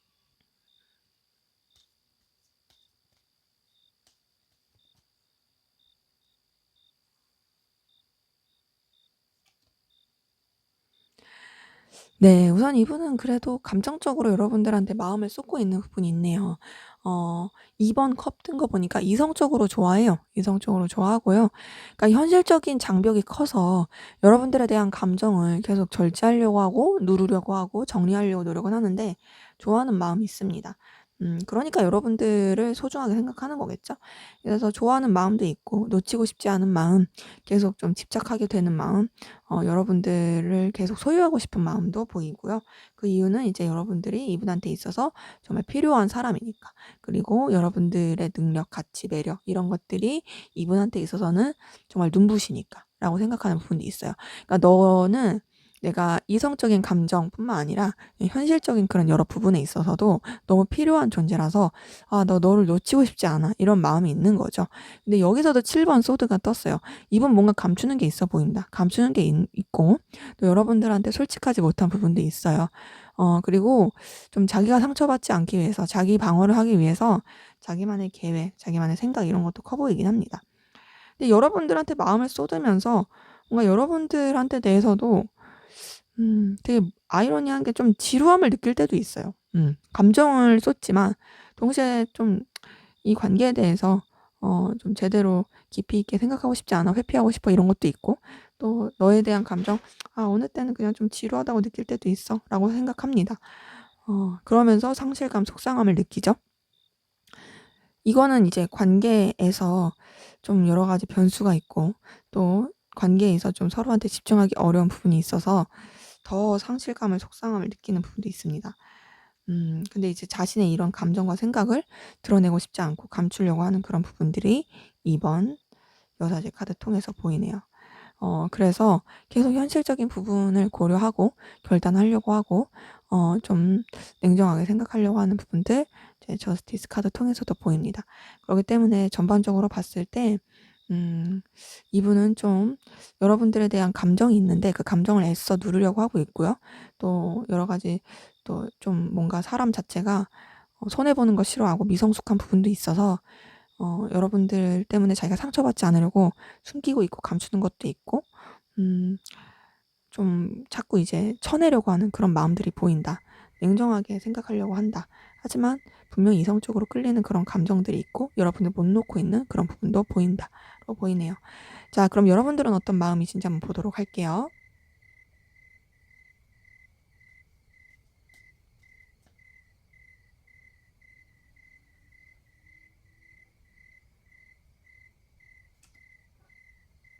네. 우선 이분은 그래도 감정적으로 여러분들한테 마음을 쏟고 있는 부분이 있네요. 어 2번 컵 뜬 거 보니까 이성적으로 좋아해요. 이성적으로 좋아하고요. 그러니까 현실적인 장벽이 커서 여러분들에 대한 감정을 계속 절제하려고 하고 누르려고 하고 정리하려고 노력은 하는데 좋아하는 마음이 있습니다. 그러니까 여러분들을 소중하게 생각하는 거겠죠. 그래서 좋아하는 마음도 있고 놓치고 싶지 않은 마음, 계속 좀 집착하게 되는 마음, 여러분들을 계속 소유하고 싶은 마음도 보이고요. 그 이유는 이제 여러분들이 이분한테 있어서 정말 필요한 사람이니까. 그리고 여러분들의 능력, 가치, 매력 이런 것들이 이분한테 있어서는 정말 눈부시니까라고 생각하는 부분이 있어요. 그러니까 너는 내가 이성적인 감정뿐만 아니라 현실적인 그런 여러 부분에 있어서도 너무 필요한 존재라서 너를 놓치고 싶지 않아. 이런 마음이 있는 거죠. 근데 여기서도 7번 소드가 떴어요. 이분 뭔가 감추는 게 있어 보인다. 감추는 게 있고 또 여러분들한테 솔직하지 못한 부분도 있어요. 그리고 좀 자기가 상처받지 않기 위해서 자기 방어를 하기 위해서 자기만의 계획, 자기만의 생각 이런 것도 커 보이긴 합니다. 근데 여러분들한테 마음을 쏟으면서 뭔가 여러분들한테 대해서도 되게 아이러니한 게 좀 지루함을 느낄 때도 있어요. 감정을 쏟지만 동시에 좀 이 관계에 대해서 좀 제대로 깊이 있게 생각하고 싶지 않아 회피하고 싶어 이런 것도 있고 또 너에 대한 감정 '아 어느 때는 그냥 좀 지루하다고 느낄 때도 있어.'라고 생각합니다. 그러면서 상실감, 속상함을 느끼죠. 이거는 이제 관계에서 좀 여러 가지 변수가 있고 또 관계에서 좀 서로한테 집중하기 어려운 부분이 있어서 더 상실감을, 속상함을 느끼는 부분도 있습니다. 근데 이제 자신의 이런 감정과 생각을 드러내고 싶지 않고 감추려고 하는 그런 부분들이 2번 여사제 카드 통해서 보이네요. 그래서 계속 현실적인 부분을 고려하고 결단하려고 하고 좀 냉정하게 생각하려고 하는 부분들 제 저스티스 카드 통해서도 보입니다. 그렇기 때문에 전반적으로 봤을 때 이분은 좀 여러분들에 대한 감정이 있는데 그 감정을 애써 누르려고 하고 있고요. 또 여러 가지 또 좀 뭔가 사람 자체가 손해 보는 거 싫어하고 미성숙한 부분도 있어서 여러분들 때문에 자기가 상처받지 않으려고 숨기고 있고 감추는 것도 있고 음 좀 자꾸 이제 쳐내려고 하는 그런 마음들이 보인다. 냉정하게 생각하려고 한다. 하지만 분명히 이성적으로 끌리는 그런 감정들이 있고 여러분을 못 놓고 있는 그런 부분도 보인다로 보이네요. 자, 그럼 여러분들은 어떤 마음이신지 한번 보도록 할게요.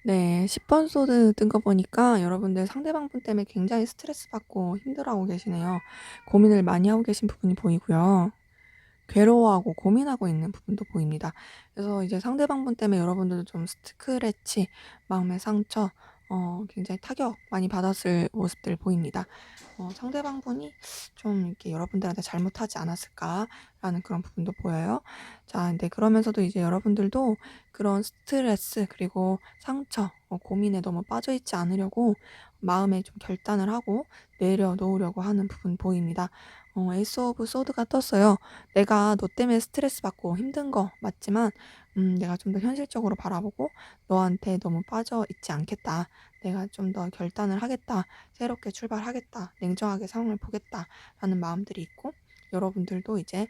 네. 10번 소드 뜬 거 보니까 여러분들 상대방분 때문에 굉장히 스트레스 받고 힘들어하고 계시네요. 고민을 많이 하고 계신 부분이 보이고요. 괴로워하고 고민하고 있는 부분도 보입니다. 그래서 이제 상대방분 때문에 여러분들도 좀 스크래치, 마음의 상처, 굉장히 타격 많이 받았을 모습들 보입니다. 상대방분이 좀 이렇게 여러분들한테 잘못하지 않았을까라는 그런 부분도 보여요. 자, 근데 그러면서도 이제 여러분들도 그런 스트레스 그리고 상처, 고민에 너무 빠져 있지 않으려고 마음에 좀 결단을 하고 내려놓으려고 하는 부분 보입니다. 에이스 오브 소드가 떴어요. 내가 너 때문에 스트레스 받고 힘든 거 맞지만 내가 좀 더 현실적으로 바라보고 너한테 너무 빠져 있지 않겠다. 내가 좀 더 결단을 하겠다. 새롭게 출발하겠다. 냉정하게 상황을 보겠다라는 마음들이 있고 여러분들도 이제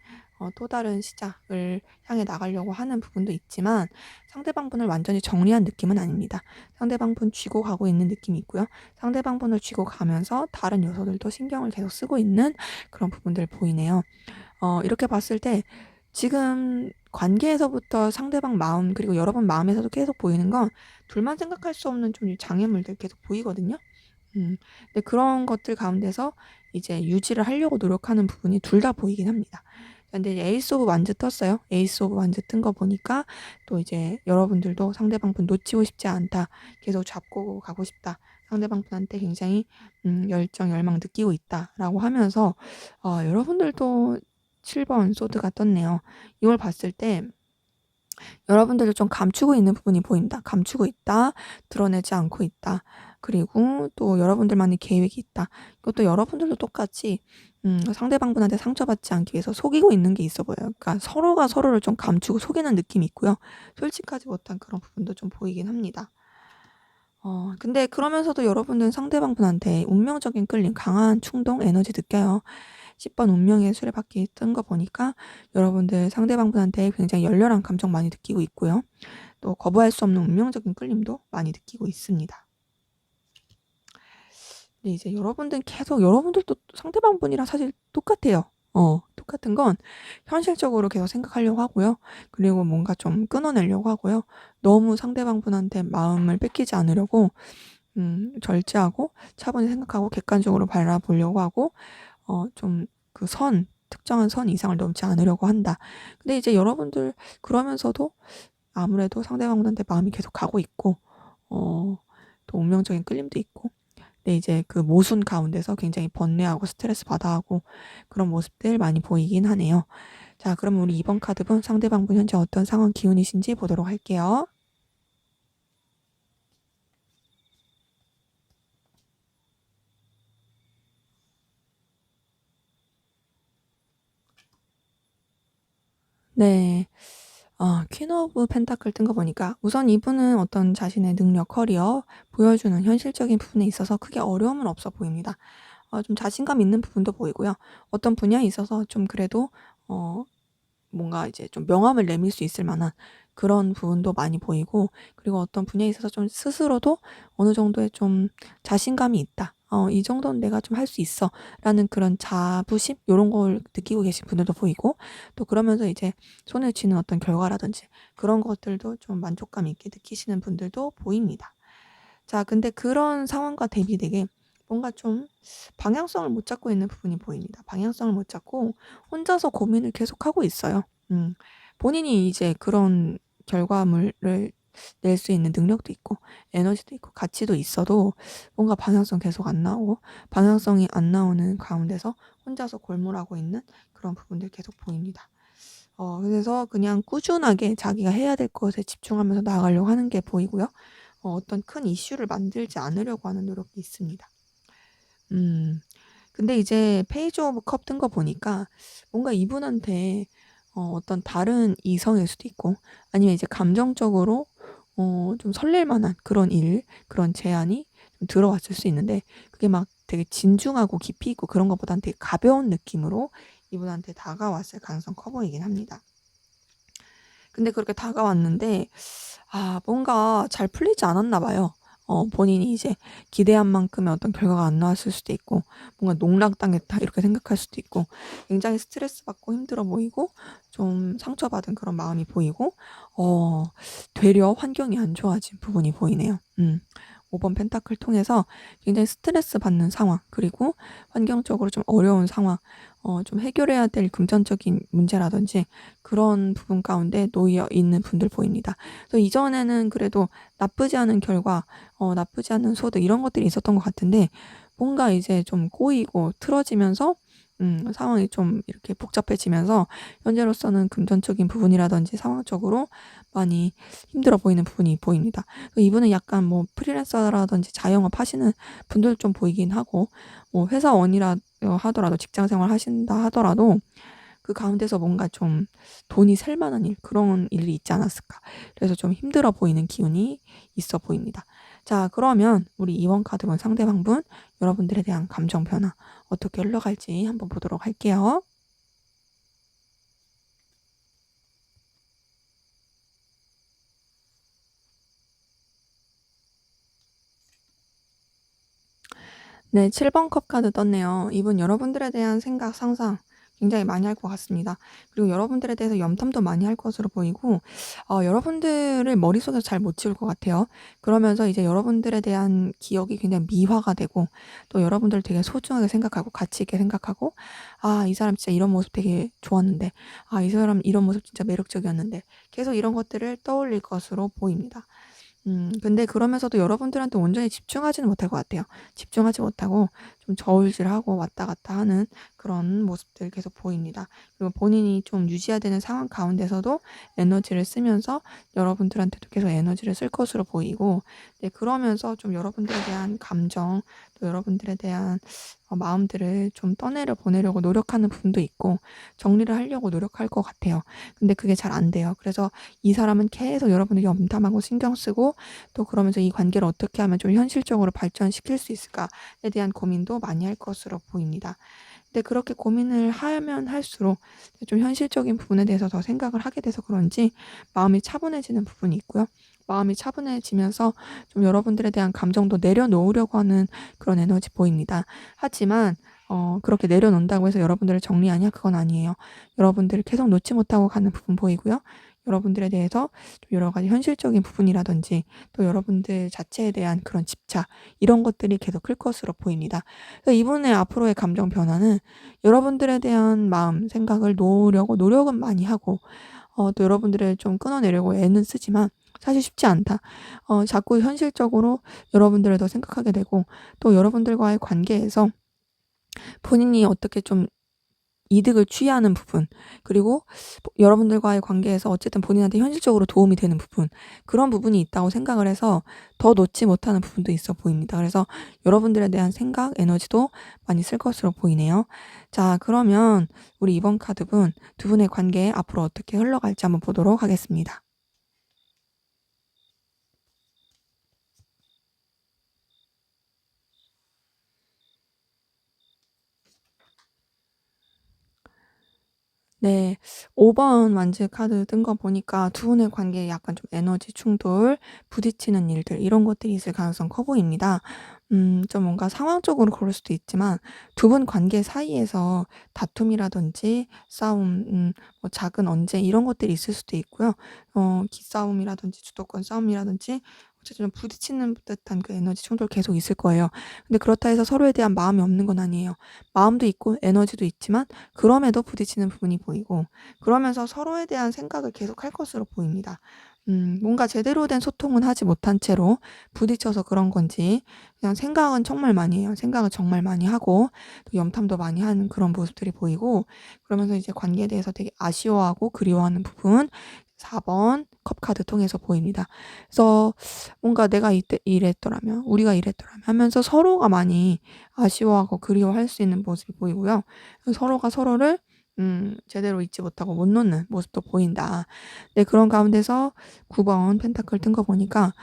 또 다른 시작을 향해 나가려고 하는 부분도 있지만 상대방분을 완전히 정리한 느낌은 아닙니다. 상대방분 쥐고 가고 있는 느낌이 있고요. 상대방분을 쥐고 가면서 다른 요소들도 신경을 계속 쓰고 있는 그런 부분들 보이네요. 이렇게 봤을 때 지금 관계에서부터 상대방 마음 그리고 여러분 마음에서도 계속 보이는 건 둘만 생각할 수 없는 좀 장애물들 계속 보이거든요. 근데 그런 것들 가운데서 이제 유지를 하려고 노력하는 부분이 둘 다 보이긴 합니다. 근데 이제 에이스 오브 완즈 떴어요. 에이스 오브 완즈 뜬 거 보니까 또 이제 여러분들도 '상대방분 놓치고 싶지 않다. 계속 잡고 가고 싶다. 상대방분한테 굉장히 열정, 열망 느끼고 있다.'라고 하면서 여러분들도 7번 소드가 떴네요. 이걸 봤을 때 여러분들도 좀 감추고 있는 부분이 보인다. 감추고 있다. 드러내지 않고 있다. 그리고 또 여러분들만의 계획이 있다. 이것도 여러분들도 똑같이 상대방분한테 상처받지 않기 위해서 속이고 있는 게 있어 보여요. 그러니까 서로가 서로를 좀 감추고 속이는 느낌이 있고요. 솔직하지 못한 그런 부분도 좀 보이긴 합니다. 근데 그러면서도 여러분들은 상대방분한테 운명적인 끌림, 강한 충동, 에너지 느껴요. 10번 운명의 수레바퀴 뜬 거 보니까 여러분들 상대방분한테 굉장히 열렬한 감정 많이 느끼고 있고요. 또 거부할 수 없는 운명적인 끌림도 많이 느끼고 있습니다. 근데 이제 여러분들은 계속 여러분들도 상대방분이랑 사실 똑같아요. 똑같은 건 현실적으로 계속 생각하려고 하고요. 그리고 뭔가 좀 끊어내려고 하고요. 너무 상대방분한테 마음을 뺏기지 않으려고 절제하고 차분히 생각하고 객관적으로 바라보려고 하고 좀 그 특정한 선 이상을 넘지 않으려고 한다. 근데 이제 여러분들 그러면서도 아무래도 상대방분한테 마음이 계속 가고 있고 어 또 운명적인 끌림도 있고 근데 이제 그 모순 가운데서 굉장히 번뇌하고 스트레스 받아하고 그런 모습들 많이 보이긴 하네요. 자, 그럼 우리 2번 카드분 상대방분 현재 어떤 상황 기운이신지 보도록 할게요. 네. 퀸 오브 펜타클 뜬 거 보니까 우선 이분은 어떤 자신의 능력, 커리어, 보여주는 현실적인 부분에 있어서 크게 어려움은 없어 보입니다. 좀 자신감 있는 부분도 보이고요. 어떤 분야에 있어서 좀 그래도 어 뭔가 이제 좀 명함을 내밀 수 있을 만한 그런 부분도 많이 보이고 그리고 어떤 분야에 있어서 좀 스스로도 어느 정도의 좀 자신감이 있다. '이 정도는 내가 좀 할 수 있어.'라는 그런 자부심 요런 걸 느끼고 계신 분들도 보이고 또 그러면서 이제 손에 쥐는 어떤 결과라든지 그런 것들도 좀 만족감 있게 느끼시는 분들도 보입니다. 자, 근데 그런 상황과 대비되게 뭔가 좀 방향성을 못 잡고 있는 부분이 보입니다. 방향성을 못 잡고 혼자서 고민을 계속하고 있어요. 음. 본인이 이제 그런 결과물을 낼 수 있는 능력도 있고 에너지도 있고 가치도 있어도 뭔가 방향성 계속 안 나오고 방향성이 안 나오는 가운데서 혼자서 골몰하고 있는 그런 부분들 계속 보입니다. 그래서 그냥 꾸준하게 자기가 해야 될 것에 집중하면서 나아가려고 하는 게 보이고요. 어떤 큰 이슈를 만들지 않으려고 하는 노력이 있습니다. 음. 근데 이제 페이지 오브 컵 뜬 거 보니까 뭔가 이분한테 어떤 다른 이성일 수도 있고 아니면 이제 감정적으로 좀 설렐 만한 그런 그런 제안이 좀 들어왔을 수 있는데 그게 막 되게 진중하고 깊이 있고 그런 것보다는 되게 가벼운 느낌으로 이분한테 다가왔을 가능성 커 보이긴 합니다. 근데 그렇게 다가왔는데 뭔가 잘 풀리지 않았나 봐요. 본인이 이제 기대한 만큼의 어떤 결과가 안 나왔을 수도 있고 뭔가 농락당했다 이렇게 생각할 수도 있고 굉장히 스트레스 받고 힘들어 보이고 좀 상처받은 그런 마음이 보이고 어 되려 환경이 안 좋아진 부분이 보이네요. 5번 펜타클 통해서 굉장히 스트레스 받는 상황 그리고 환경적으로 좀 어려운 상황 좀 해결해야 될 금전적인 문제라든지 그런 부분 가운데 놓여 있는 분들 보입니다. 그래서 이전에는 그래도 나쁘지 않은 결과 나쁘지 않은 소득 이런 것들이 있었던 것 같은데 뭔가 이제 좀 꼬이고 틀어지면서 상황이 좀 이렇게 복잡해지면서 현재로서는 금전적인 부분이라든지 상황적으로 많이 힘들어 보이는 부분이 보입니다. 이분은 약간 뭐 프리랜서라든지 자영업 하시는 분들 좀 보이긴 하고 뭐 회사원이라 하더라도 직장 생활 하신다 하더라도 그 가운데서 뭔가 좀 돈이 셀 만한 일 그런 일이 있지 않았을까. 그래서 좀 힘들어 보이는 기운이 있어 보입니다. 자, 그러면 우리 이번 카드분 상대방분 여러분들에 대한 감정 변화 어떻게 흘러갈지 한번 보도록 할게요. 네, 7번 컵 카드 떴네요. 이분 여러분들에 대한 생각, 상상 굉장히 많이 할 것 같습니다. 그리고 여러분들에 대해서 염탐도 많이 할 것으로 보이고, 여러분들을 머릿속에서 잘 못 지울 것 같아요. 그러면서 이제 여러분들에 대한 기억이 굉장히 미화가 되고, 또 여러분들을 되게 소중하게 생각하고, 가치 있게 생각하고, 아, 이 사람 진짜 이런 모습 되게 좋았는데, 아, 이 사람 이런 모습 진짜 매력적이었는데, 계속 이런 것들을 떠올릴 것으로 보입니다. 근데 그러면서도 여러분들한테 온전히 집중하지는 못할 것 같아요. 집중하지 못하고 좀 저울질하고 왔다 갔다 하는 그런 모습들 계속 보입니다. 그리고 본인이 좀 유지해야 되는 상황 가운데서도 에너지를 쓰면서 여러분들한테도 계속 에너지를 쓸 것으로 보이고, 네, 그러면서 좀 여러분들에 대한 감정, 또 여러분들에 대한 마음들을 좀 떠내려 보내려고 노력하는 부분도 있고, 정리를 하려고 노력할 것 같아요. 근데 그게 잘 안 돼요. 그래서 이 사람은 계속 여러분을 염탐하고 신경 쓰고 또 그러면서 이 관계를 어떻게 하면 좀 현실적으로 발전시킬 수 있을까에 대한 고민도 많이 할 것으로 보입니다. 근데 그렇게 고민을 하면 할수록 좀 현실적인 부분에 대해서 더 생각을 하게 돼서 그런지 마음이 차분해지는 부분이 있고요. 마음이 차분해지면서 좀 여러분들에 대한 감정도 내려놓으려고 하는 그런 에너지 보입니다. 하지만 그렇게 내려놓는다고 해서 여러분들을 정리하냐? 그건 아니에요. 여러분들을 계속 놓지 못하고 가는 부분 보이고요. 여러분들에 대해서 좀 여러 가지 현실적인 부분이라든지 또 여러분들 자체에 대한 그런 집착 이런 것들이 계속 클 것으로 보입니다. 그래서 이분의 앞으로의 감정 변화는 여러분들에 대한 마음, 생각을 놓으려고 노력은 많이 하고 또 여러분들을 좀 끊어내려고 애는 쓰지만 사실 쉽지 않다. 자꾸 현실적으로 여러분들을 더 생각하게 되고 또 여러분들과의 관계에서 본인이 어떻게 좀 이득을 취하는 부분 그리고 여러분들과의 관계에서 어쨌든 본인한테 현실적으로 도움이 되는 부분 그런 부분이 있다고 생각을 해서 더 놓지 못하는 부분도 있어 보입니다. 그래서 여러분들에 대한 생각, 에너지도 많이 쓸 것으로 보이네요. 자, 그러면 우리 이번 카드분 두 분의 관계 앞으로 어떻게 흘러갈지 한번 보도록 하겠습니다. 네. 5번 완즈 카드 뜬 거 보니까 두 분의 관계에 약간 좀 에너지 충돌, 부딪히는 일들 이런 것들이 있을 가능성 커 보입니다. 좀 뭔가 상황적으로 그럴 수도 있지만 두 분 관계 사이에서 다툼이라든지 싸움, 뭐 작은 언쟁 이런 것들이 있을 수도 있고요. 기싸움이라든지 주도권 싸움이라든지 어쨌든 좀 부딪히는 듯한 그 에너지 충돌 계속 있을 거예요. 근데 그렇다 해서 서로에 대한 마음이 없는 건 아니에요. 마음도 있고 에너지도 있지만 그럼에도 부딪히는 부분이 보이고 그러면서 서로에 대한 생각을 계속할 것으로 보입니다. 뭔가 제대로 된 소통은 하지 못한 채로 부딪혀서 그런 건지 그냥 생각은 정말 많이 해요. 생각을 정말 많이 하고 또 염탐도 많이 하는 그런 모습들이 보이고 그러면서 이제 관계에 대해서 되게 아쉬워하고 그리워하는 부분 4번 컵 카드 통해서 보입니다. 그래서 뭔가 내가 이때 이랬더라면 우리가 이랬더라면 하면서 서로가 많이 아쉬워하고 그리워할 수 있는 모습이 보이고요. 서로가 서로를 제대로 잊지 못하고 못 놓는 모습도 보인다. 네, 그런 가운데서 9번 펜타클 뜬 거 보니까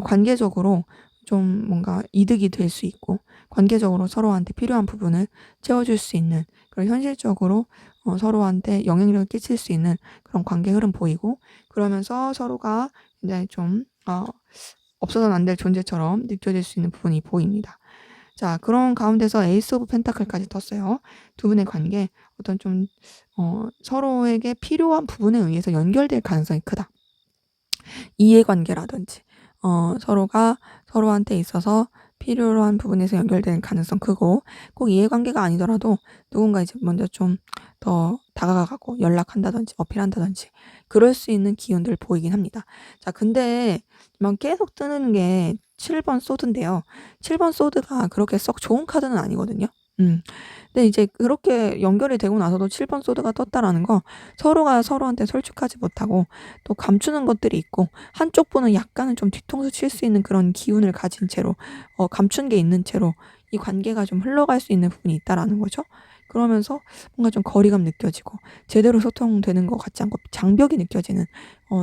관계적으로 좀 뭔가 이득이 될 수 있고 관계적으로 서로한테 필요한 부분을 채워줄 수 있는 그런 현실적으로 서로한테 영향력을 끼칠 수 있는 그런 관계 흐름 보이고 그러면서 서로가 굉장히 좀 없어서는 안 될 존재처럼 느껴질 수 있는 부분이 보입니다. 자, 그런 가운데서 에이스 오브 펜타클까지 떴어요. 두 분의 관계 어떤 좀 서로에게 필요한 부분에 의해서 연결될 가능성이 크다. 이해관계라든지 서로가 서로한테 있어서 필요한 부분에서 연결되는 가능성 크고, 꼭 이해관계가 아니더라도 누군가 이제 먼저 좀 더 다가가고 연락한다든지 어필한다든지 그럴 수 있는 기운들 보이긴 합니다. 자, 근데 막 계속 뜨는 게 7번 소드인데요. 7번 소드가 그렇게 썩 좋은 카드는 아니거든요. 근데 이제 그렇게 연결이 되고 나서도 7번 소드가 떴다라는 거, 서로가 서로한테 솔직하지 못하고 또 감추는 것들이 있고, 한쪽 분은 약간은 좀 뒤통수 칠 수 있는 그런 기운을 가진 채로 감춘 게 있는 채로 이 관계가 좀 흘러갈 수 있는 부분이 있다라는 거죠. 그러면서 뭔가 좀 거리감 느껴지고 제대로 소통되는 것 같지 않고 장벽이 느껴지는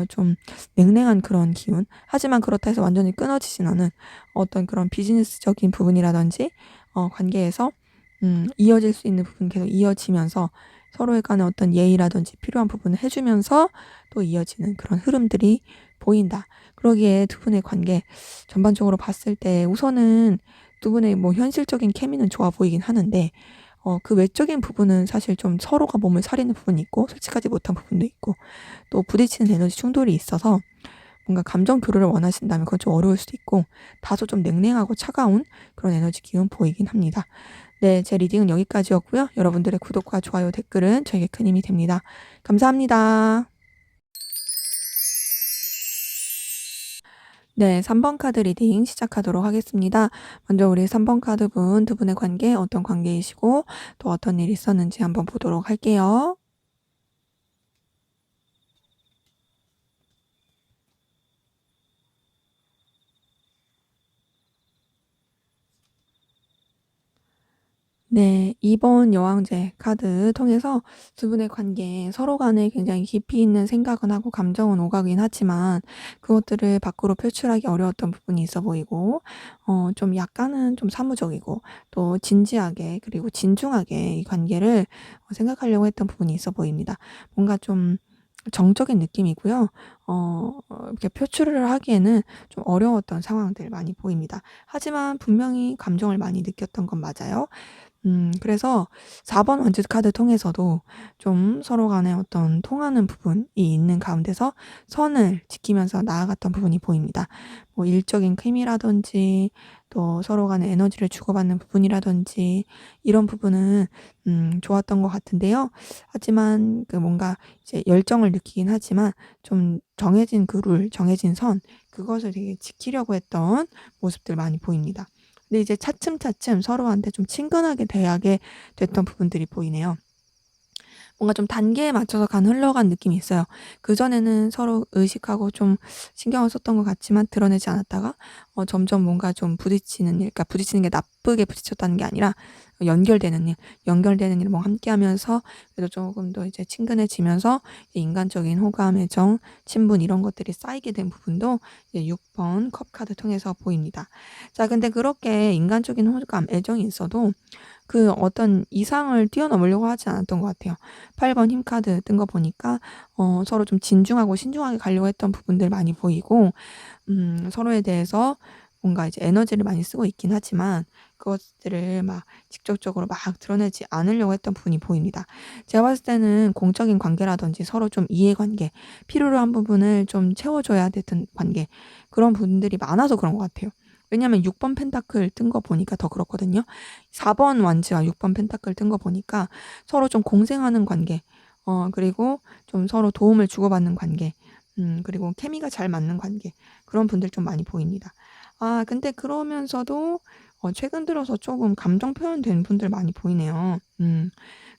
좀 냉랭한 그런 기운. 하지만 그렇다 해서 완전히 끊어지진 않은 어떤 그런 비즈니스적인 부분이라든지 관계에서 이어질 수 있는 부분 계속 이어지면서 서로에 간의 어떤 예의라든지 필요한 부분을 해주면서 또 이어지는 그런 흐름들이 보인다. 그러기에 두 분의 관계 전반적으로 봤을 때 우선은 두 분의 뭐 현실적인 케미는 좋아 보이긴 하는데, 그 외적인 부분은 사실 좀 서로가 몸을 사리는 부분이 있고 솔직하지 못한 부분도 있고 또 부딪히는 에너지 충돌이 있어서 뭔가 감정 교류를 원하신다면 그건 좀 어려울 수도 있고, 다소 좀 냉랭하고 차가운 그런 에너지 기운 보이긴 합니다. 네, 제 리딩은 여기까지였고요. 여러분들의 구독과 좋아요, 댓글은 저에게 큰 힘이 됩니다. 감사합니다. 네, 3번 카드 리딩 시작하도록 하겠습니다. 먼저 우리 3번 카드 분, 두 분의 관계 어떤 관계이시고 또 어떤 일이 있었는지 한번 보도록 할게요. 네, 2번 여왕제 카드 통해서 두 분의 관계에 서로 간에 굉장히 깊이 있는 생각은 하고 감정은 오가긴 하지만 그것들을 밖으로 표출하기 어려웠던 부분이 있어 보이고, 좀 약간은 좀 사무적이고 또 진지하게 그리고 진중하게 이 관계를 생각하려고 했던 부분이 있어 보입니다. 뭔가 좀 정적인 느낌이고요. 이렇게 표출을 하기에는 좀 어려웠던 상황들 많이 보입니다. 하지만 분명히 감정을 많이 느꼈던 건 맞아요. 그래서 4번 원지 카드 통해서도 좀 서로 간에 어떤 통하는 부분이 있는 가운데서 선을 지키면서 나아갔던 부분이 보입니다. 뭐 일적인 케미라든지 또 서로 간에 에너지를 주고받는 부분이라든지 이런 부분은 좋았던 것 같은데요. 하지만 그 뭔가 이제 열정을 느끼긴 하지만 좀 정해진 그 룰, 정해진 선, 그것을 되게 지키려고 했던 모습들 많이 보입니다. 근데 이제 차츰차츰 서로한테 좀 친근하게 대하게 됐던 부분들이 보이네요. 뭔가 좀 단계에 맞춰서 흘러간 느낌이 있어요. 그전에는 서로 의식하고 좀 신경을 썼던 것 같지만 드러내지 않았다가 점점 뭔가 좀 부딪히는 일, 그러니까 부딪히는 게 나쁘게 부딪혔다는 게 아니라 연결되는 일 뭐 함께하면서 그래도 조금 더 이제 친근해지면서 인간적인 호감, 애정, 친분 이런 것들이 쌓이게 된 부분도 이제 6번 컵 카드 통해서 보입니다. 자, 근데 그렇게 인간적인 호감, 애정이 있어도 그 어떤 이상을 뛰어넘으려고 하지 않았던 것 같아요. 8번 힘 카드 뜬 거 보니까 서로 좀 진중하고 신중하게 가려고 했던 부분들 많이 보이고, 서로에 대해서 뭔가 이제 에너지를 많이 쓰고 있긴 하지만 그것들을 막 직접적으로 막 드러내지 않으려고 했던 부분이 보입니다. 제가 봤을 때는 공적인 관계라든지 서로 좀 이해관계, 필요로 한 부분을 좀 채워줘야 됐던 관계, 그런 분들이 많아서 그런 것 같아요. 왜냐면 6번 펜타클 뜬 거 보니까 더 그렇거든요. 4번 완지와 6번 펜타클 뜬 거 보니까 서로 좀 공생하는 관계, 그리고 좀 서로 도움을 주고받는 관계, 그리고 케미가 잘 맞는 관계, 그런 분들 좀 많이 보입니다. 아, 근데 그러면서도 최근 들어서 조금 감정 표현된 분들 많이 보이네요.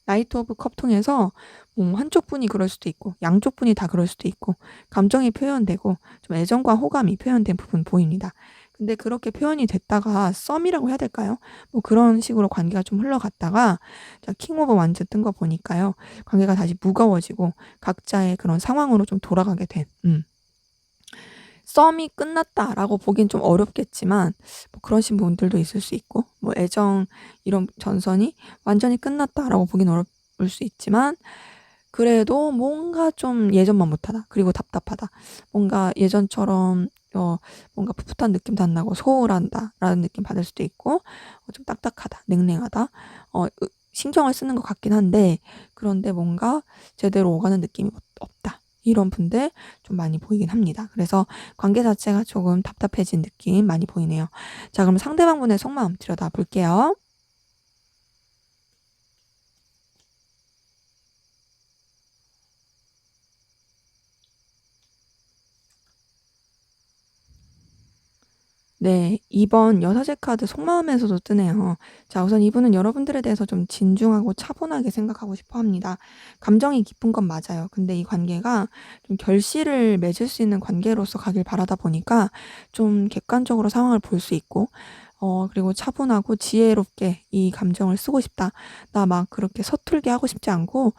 나이트 오브 컵 통해서 뭐 한쪽 분이 그럴 수도 있고 양쪽 분이 다 그럴 수도 있고 감정이 표현되고 좀 애정과 호감이 표현된 부분 보입니다. 근데 그렇게 표현이 됐다가 썸이라고 해야 될까요? 뭐 그런 식으로 관계가 좀 흘러갔다가 자, 킹 오브 완즈 뜬 거 보니까요. 관계가 다시 무거워지고 각자의 그런 상황으로 좀 돌아가게 된 썸이 끝났다라고 보긴 좀 어렵겠지만 뭐 그러신 분들도 있을 수 있고, 뭐 애정 이런 전선이 완전히 끝났다라고 보긴 어려울 수 있지만 그래도 뭔가 좀 예전만 못하다. 그리고 답답하다. 뭔가 예전처럼 어 뭔가 풋풋한 느낌도 안 나고 '소홀한다.'라는 느낌 받을 수도 있고 좀 '딱딱하다. 냉랭하다.' 신경을 쓰는 것 같긴 한데 그런데 뭔가 제대로 오가는 느낌이 없다. 이런 분들 좀 많이 보이긴 합니다. 그래서 관계 자체가 조금 답답해진 느낌 많이 보이네요. 자, 그럼 상대방분의 속마음 들여다볼게요. 네. 2번 여사제 카드 속마음에서도 뜨네요. 자, 우선 이분은 여러분들에 대해서 좀 진중하고 차분하게 생각하고 싶어 합니다. 감정이 깊은 건 맞아요. 근데 이 관계가 좀 결실을 맺을 수 있는 관계로서 가길 바라다 보니까 좀 객관적으로 상황을 볼 수 있고 그리고 차분하고 지혜롭게 이 감정을 쓰고 싶다. 나 막 그렇게 서툴게 하고 싶지 않고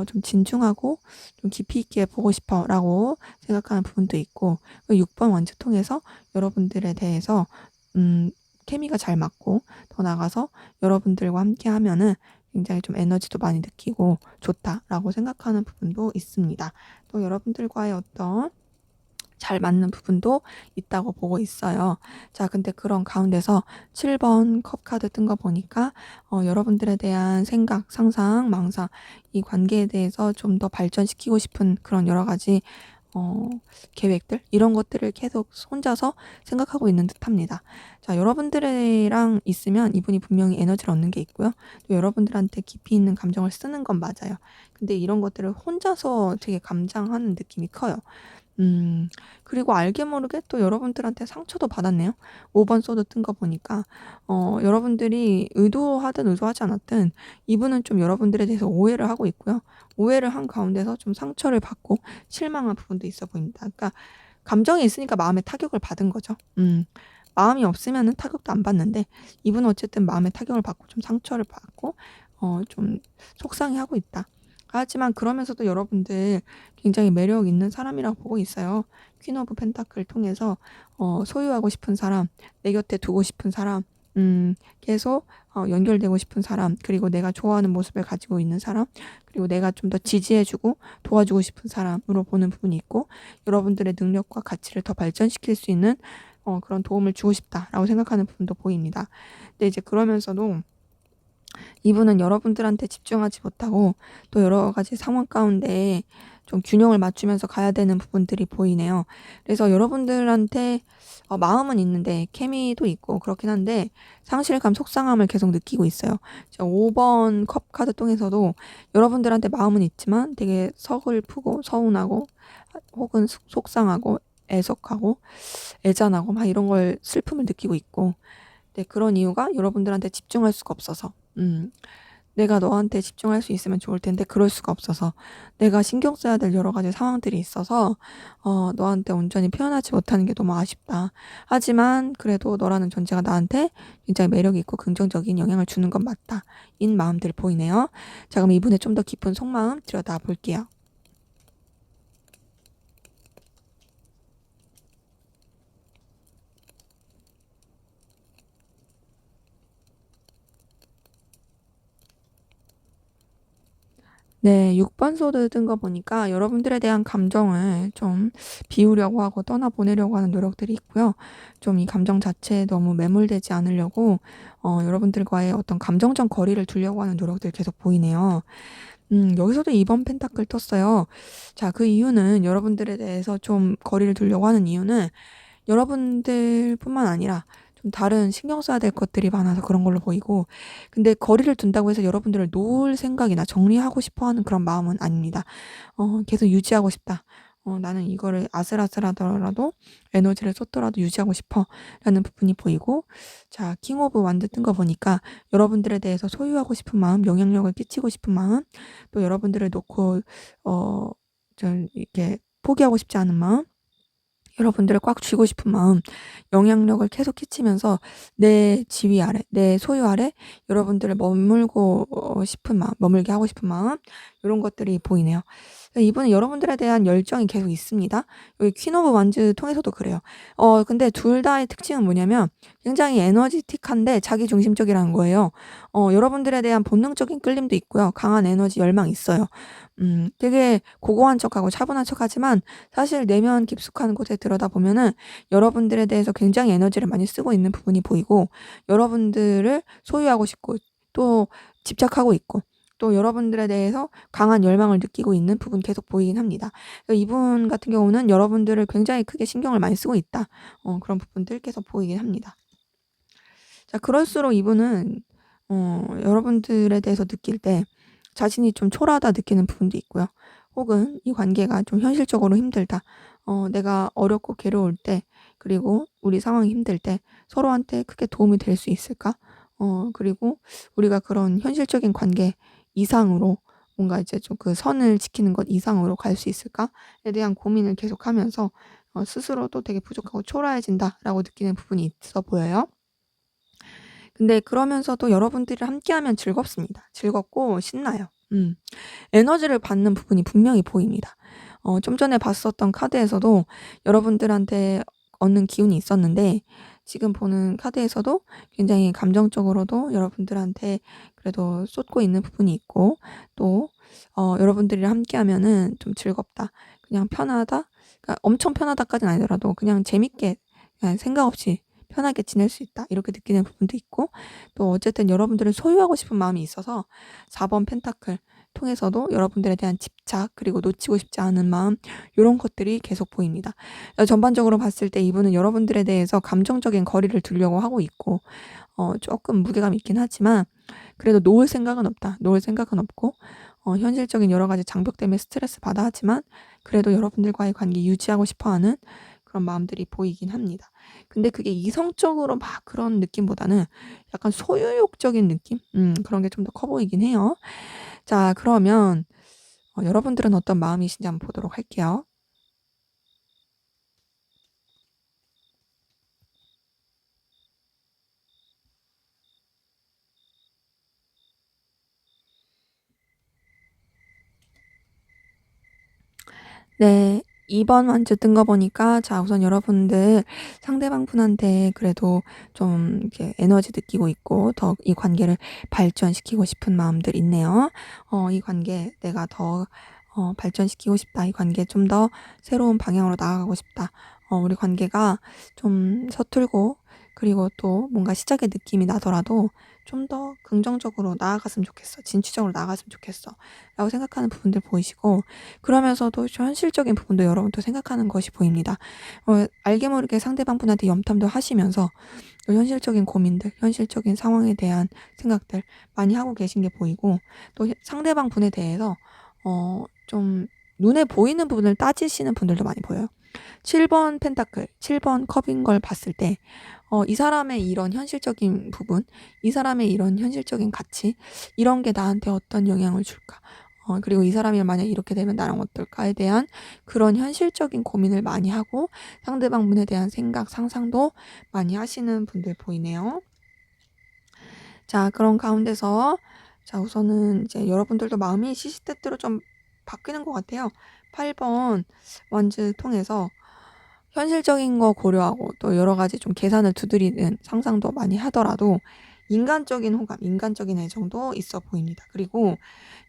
좀 진중하고 좀 깊이 있게 보고 싶어라고 생각하는 부분도 있고 6번 원투통해서 여러분들에 대해서 음 케미가 잘 맞고 더 나아가서 여러분들과 함께 하면은 굉장히 좀 에너지도 많이 느끼고 좋다라고 생각하는 부분도 있습니다. 또 여러분들과의 어떤 잘 맞는 부분도 있다고 보고 있어요. 자, 근데 그런 가운데서 7번 컵 카드 뜬 거 보니까 여러분들에 대한 생각, 상상, 망상 이 관계에 대해서 좀 더 발전시키고 싶은 그런 여러 가지 어 계획들 이런 것들을 계속 혼자서 생각하고 있는 듯합니다. 자, 여러분들이랑 있으면 이분이 분명히 에너지를 얻는 게 있고요. 또 여러분들한테 깊이 있는 감정을 쓰는 건 맞아요. 근데 이런 것들을 혼자서 되게 감당하는 느낌이 커요. 음. 그리고 알게 모르게 또 여러분들한테 상처도 받았네요. 5번 소드 뜬 거 보니까 여러분들이 의도하든 의도하지 않았든 이분은 좀 여러분들에 대해서 오해를 하고 있고요. 오해를 한 가운데서 좀 상처를 받고 실망한 부분도 있어 보입니다. 그러니까 감정이 있으니까 마음에 타격을 받은 거죠. 마음이 없으면은 타격도 안 받는데 이분은 어쨌든 마음에 타격을 받고 좀 상처를 받고 좀 속상해하고 있다. 하지만 그러면서도 여러분들 굉장히 매력 있는 사람이라고 보고 있어요. 퀸 오브 펜타클을 통해서 소유하고 싶은 사람, 내 곁에 두고 싶은 사람, 계속 연결되고 싶은 사람, 그리고 내가 좋아하는 모습을 가지고 있는 사람, 그리고 내가 좀 더 지지해 주고 도와주고 싶은 사람으로 보는 부분이 있고 여러분들의 능력과 가치를 더 발전시킬 수 있는 그런 도움을 주고 싶다라고 생각하는 부분도 보입니다. 근데 이제 그러면서도 이분은 여러분들한테 집중하지 못하고 또 여러 가지 상황 가운데 좀 균형을 맞추면서 가야 되는 부분들이 보이네요. 그래서 여러분들한테 마음은 있는데 케미도 있고 그렇긴 한데 상실감, 속상함을 계속 느끼고 있어요. 5번 컵 카드 통해서도 여러분들한테 마음은 있지만 되게 서글프고 서운하고 혹은 속상하고 애석하고 애잔하고 막 이런 걸 슬픔을 느끼고 있고 네, 그런 이유가 여러분들한테 집중할 수가 없어서. 내가 너한테 집중할 수 있으면 좋을 텐데 그럴 수가 없어서 내가 신경 써야 될 여러 가지 상황들이 있어서 너한테 온전히 표현하지 못하는 게 너무 아쉽다. 하지만 그래도 너라는 존재가 나한테 굉장히 매력이 있고 긍정적인 영향을 주는 건 맞다. 인 마음들 보이네요. 자, 그럼 이분의 좀 더 깊은 속마음 들여다 볼게요. 네. 6번 소드 뜬 거 보니까 여러분들에 대한 감정을 좀 비우려고 하고 떠나보내려고 하는 노력들이 있고요. 좀 이 감정 자체에 너무 매몰되지 않으려고 여러분들과의 어떤 감정적 거리를 두려고 하는 노력들이 계속 보이네요. 여기서도 2번 펜타클 떴어요. 자, 그 이유는 여러분들에 대해서 좀 거리를 두려고 하는 이유는 여러분들뿐만 아니라 좀 다른 신경 써야 될 것들이 많아서 그런 걸로 보이고 근데 거리를 둔다고 해서 여러분들을 놓을 생각이나 정리하고 싶어 하는 그런 마음은 아닙니다. 계속 유지하고 싶다. '나는 이거를 아슬아슬하더라도 에너지를 쏟더라도 유지하고 싶어.'라는 부분이 보이고 자, 킹 오브 완드 뜬 거 보니까 여러분들에 대해서 소유하고 싶은 마음, 영향력을 끼치고 싶은 마음, 또 여러분들을 놓고 어 좀 이렇게 포기하고 싶지 않은 마음 여러분들을 꽉 쥐고 싶은 마음, 영향력을 계속 끼치면서 내 지위 아래, 내 소유 아래 여러분들을 머물고 싶은 마음, 머물게 하고 싶은 마음 요런 것들이 보이네요. 이분은 여러분들에 대한 열정이 계속 있습니다. 여기 퀸 오브 wands 통해서도 그래요. 근데 둘 다의 특징은 뭐냐면 굉장히 에너지틱한데 자기중심적이라는 거예요. 여러분들에 대한 본능적인 끌림도 있고요. 강한 에너지 열망이 있어요. 되게 고고한 척하고 차분한 척하지만 사실 내면 깊숙한 곳에 들여다보면은 여러분들에 대해서 굉장히 에너지를 많이 쓰고 있는 부분이 보이고, 여러분들을 소유하고 싶고 또 집착하고 있고 또 여러분들에 대해서 강한 열망을 느끼고 있는 부분 계속 보이긴 합니다. 이분 같은 경우는 여러분들을 굉장히 크게 신경을 많이 쓰고 있다. 그런 부분들 계속 보이긴 합니다. 자, 그럴수록 이분은 여러분들에 대해서 느낄 때 자신이 좀 초라하다 느끼는 부분도 있고요. 혹은 이 관계가 좀 현실적으로 힘들다. 내가 어렵고 괴로울 때, 그리고 우리 상황이 힘들 때 서로한테 크게 도움이 될 수 있을까? 그리고 우리가 그런 현실적인 관계 이상으로 뭔가 이제 좀 그 선을 지키는 것 이상으로 갈 수 있을까에 대한 고민을 계속하면서 스스로도 되게 부족하고 초라해진다라고 느끼는 부분이 있어 보여요. 근데 그러면서도 여러분들이랑 함께하면 즐겁습니다. 즐겁고 신나요. 에너지를 받는 부분이 분명히 보입니다. 좀 전에 봤었던 카드에서도 여러분들한테 얻는 기운이 있었는데, 지금 보는 카드에서도 굉장히 감정적으로도 여러분들한테 그래도 쏟고 있는 부분이 있고, 또 여러분들이랑 함께하면은 좀 즐겁다, 그냥 편하다, 그러니까 엄청 편하다까지는 아니더라도 그냥 재밌게, 그냥 생각 없이 편하게 지낼 수 있다, 이렇게 느끼는 부분도 있고, 또 어쨌든 여러분들을 소유하고 싶은 마음이 있어서 4번 펜타클 통해서도 여러분들에 대한 집착, 그리고 놓치고 싶지 않은 마음, 요런 것들이 계속 보입니다. 전반적으로 봤을 때 이분은 여러분들에 대해서 감정적인 거리를 두려고 하고 있고, 조금 무게감이 있긴 하지만 그래도 놓을 생각은 없다. 놓을 생각은 없고, 현실적인 여러 가지 장벽 때문에 스트레스 받아 하지만 그래도 여러분들과의 관계 유지하고 싶어 하는 그런 마음들이 보이긴 합니다. 근데 그게 이성적으로 막 그런 느낌보다는 약간 소유욕적인 느낌? 그런 게 좀 더 커 보이긴 해요. 자, 그러면 여러분들은 어떤 마음이신지 한번 보도록 할게요. 네. 2번 완주 뜬 거 보니까, 자, 우선 여러분들 상대방 분한테 그래도 좀 이렇게 에너지 느끼고 있고 더 이 관계를 발전시키고 싶은 마음들 있네요. 이 관계 내가 더 발전시키고 싶다. 이 관계 좀 더 새로운 방향으로 나아가고 싶다. 우리 관계가 좀 서툴고 그리고 또 뭔가 시작의 느낌이 나더라도 좀 더 긍정적으로 나아갔으면 좋겠어. 진취적으로 나아갔으면 좋겠어. 라고 생각하는 부분들 보이시고, 그러면서도 좀 현실적인 부분도 여러분도 생각하는 것이 보입니다. 알게 모르게 상대방 분한테 염탐도 하시면서 또 현실적인 고민들, 현실적인 상황에 대한 생각들 많이 하고 계신 게 보이고, 또 상대방 분에 대해서 좀 눈에 보이는 부분을 따지시는 분들도 많이 보여요. 7번 펜타클, 7번 컵인 걸 봤을 때 이 사람의 이런 현실적인 부분, 이 사람의 이런 현실적인 가치, 이런 게 나한테 어떤 영향을 줄까? 그리고 이 사람이 만약 이렇게 되면 나랑 어떨까에 대한 그런 현실적인 고민을 많이 하고 상대방 분에 대한 생각, 상상도 많이 하시는 분들 보이네요. 자, 그런 가운데서 자, 우선은 이제 여러분들도 마음이 시시때때로 좀 바뀌는 것 같아요. 8번 원즈 통해서 현실적인 거 고려하고 또 여러 가지 좀 계산을 두드리는 상상도 많이 하더라도 인간적인 호감, 인간적인 애정도 있어 보입니다. 그리고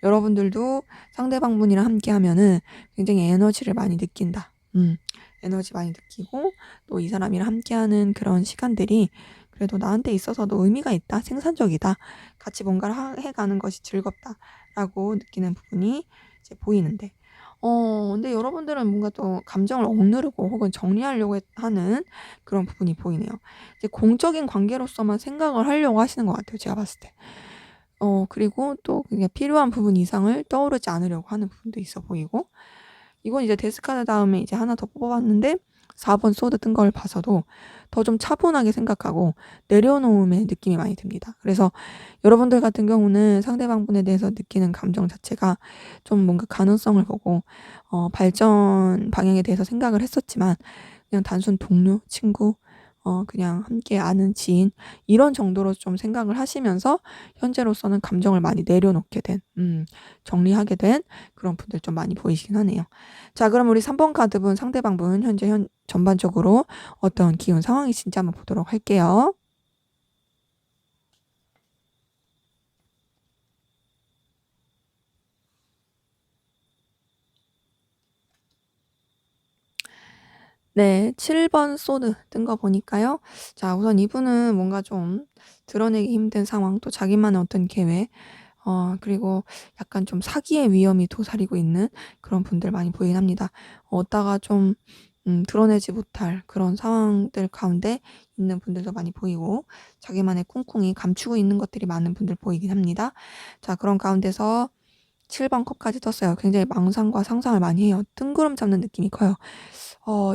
여러분들도 상대방 분이랑 함께 하면은 굉장히 에너지를 많이 느낀다. 에너지 많이 느끼고 또 이 사람이랑 함께하는 그런 시간들이 그래도 나한테 있어서도 의미가 있다, 생산적이다, 같이 뭔가를 해가는 것이 즐겁다라고 느끼는 부분이 이제 보이는데, 근데 여러분들은 뭔가 또 감정을 억누르고 혹은 정리하려고 하는 그런 부분이 보이네요. 이제 공적인 관계로서만 생각을 하려고 하시는 것 같아요, 제가 봤을 때. 그리고 또 그게 필요한 부분 이상을 떠오르지 않으려고 하는 부분도 있어 보이고, 이건 이제 데스카드 다음에 이제 하나 더 뽑아봤는데 4번 소드 뜬 걸 봐서도 더 좀 차분하게 생각하고 내려놓음의 느낌이 많이 듭니다. 그래서 여러분들 같은 경우는 상대방 분에 대해서 느끼는 감정 자체가 좀 뭔가 가능성을 보고 발전 방향에 대해서 생각을 했었지만 그냥 단순 동료, 친구, 그냥 함께 아는 지인 이런 정도로 좀 생각을 하시면서 현재로서는 감정을 많이 내려놓게 된 정리하게 된 그런 분들 좀 많이 보이시긴 하네요. 자, 그럼 우리 3번 카드분 상대방분 현재 전반적으로 어떤 기운 상황이신지 한번 보도록 할게요. 네. 7번 소드 뜬 거 보니까요. 자, 우선 이분은 뭔가 좀 드러내기 힘든 상황, 또 자기만의 어떤 계획, 그리고 약간 좀 사기의 위험이 도사리고 있는 그런 분들 많이 보이긴 합니다. 어디다가 좀 드러내지 못할 그런 상황들 가운데 있는 분들도 많이 보이고, 자기만의 쿵쿵이 감추고 있는 것들이 많은 분들 보이긴 합니다. 자, 그런 가운데서 7번 컵까지 떴어요. 굉장히 망상과 상상을 많이 해요. 뜬구름 잡는 느낌이 커요.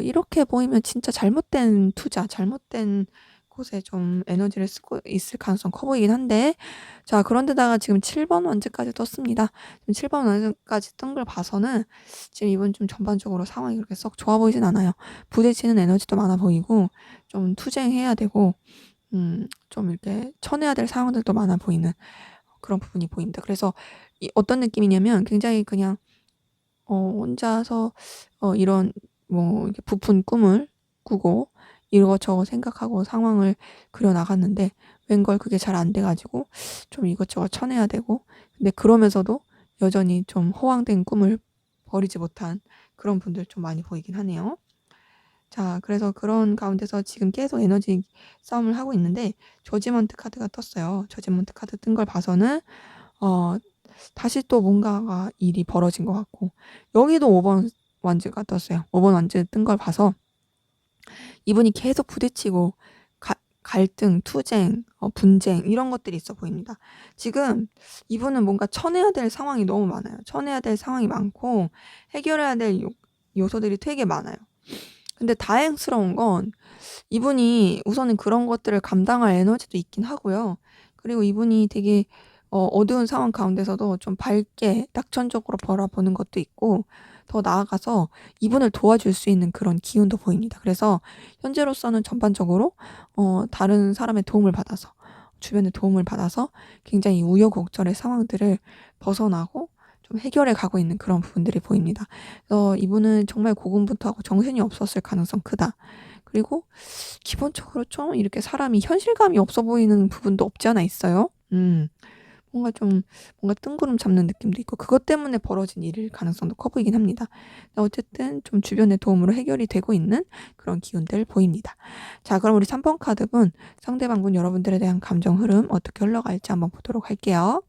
이렇게 보이면 진짜 잘못된 투자, 잘못된 곳에 좀 에너지를 쓰고 있을 가능성이 커 보이긴 한데, 자, 그런데다가 지금 7번 완즈까지 떴습니다. 지금 7번 완즈까지 뜬 걸 봐서는 지금 이분 좀 전반적으로 상황이 그렇게 썩 좋아 보이진 않아요. 부딪히는 에너지도 많아 보이고 좀 투쟁해야 되고 좀 이렇게 쳐내야 될 상황들도 많아 보이는 그런 부분이 보입니다. 그래서 어떤 느낌이냐면 굉장히 그냥 혼자서 이런 뭐 이렇게 부푼 꿈을 꾸고 이것저것 생각하고 상황을 그려 나갔는데 웬걸 그게 잘 안 돼 가지고 좀 이것저것 쳐내야 되고, 근데 그러면서도 여전히 좀 허황된 꿈을 버리지 못한 그런 분들 좀 많이 보이긴 하네요. 자, 그래서 그런 가운데서 지금 계속 에너지 싸움을 하고 있는데 저지먼트 카드가 떴어요. 저지먼트 카드 뜬 걸 봐서는 어 다시 또 뭔가가 일이 벌어진 것 같고, 여기도 5번 완즈가 떴어요. 5번 완즈 뜬 걸 봐서 이분이 계속 부딪히고 갈등, 투쟁, 분쟁 이런 것들이 있어 보입니다. 지금 이분은 뭔가 쳐내야 될 상황이 너무 많아요. 쳐내야 될 상황이 많고 해결해야 될 요소들이 되게 많아요. 근데 다행스러운 건 이분이 우선은 그런 것들을 감당할 에너지도 있긴 하고요. 그리고 이분이 되게 어두운 상황 가운데서도 좀 밝게 낙천적으로 바라보는 것도 있고, 더 나아가서 이분을 도와줄 수 있는 그런 기운도 보입니다. 그래서 현재로서는 전반적으로 다른 사람의 도움을 받아서, 주변의 도움을 받아서 굉장히 우여곡절의 상황들을 벗어나고 좀 해결해 가고 있는 그런 부분들이 보입니다. 그래서 이분은 정말 고군분투하고 정신이 없었을 가능성 크다. 그리고 기본적으로 좀 이렇게 사람이 현실감이 없어 보이는 부분도 없지 않아 있어요. 뭔가 좀 뭔가 뜬구름 잡는 느낌도 있고 그것 때문에 벌어진 일일 가능성도 커 보이긴 합니다. 어쨌든 좀 주변의 도움으로 해결이 되고 있는 그런 기운들 보입니다. 자, 그럼 우리 3번 카드분 상대방분 여러분들에 대한 감정 흐름 어떻게 흘러갈지 한번 보도록 할게요.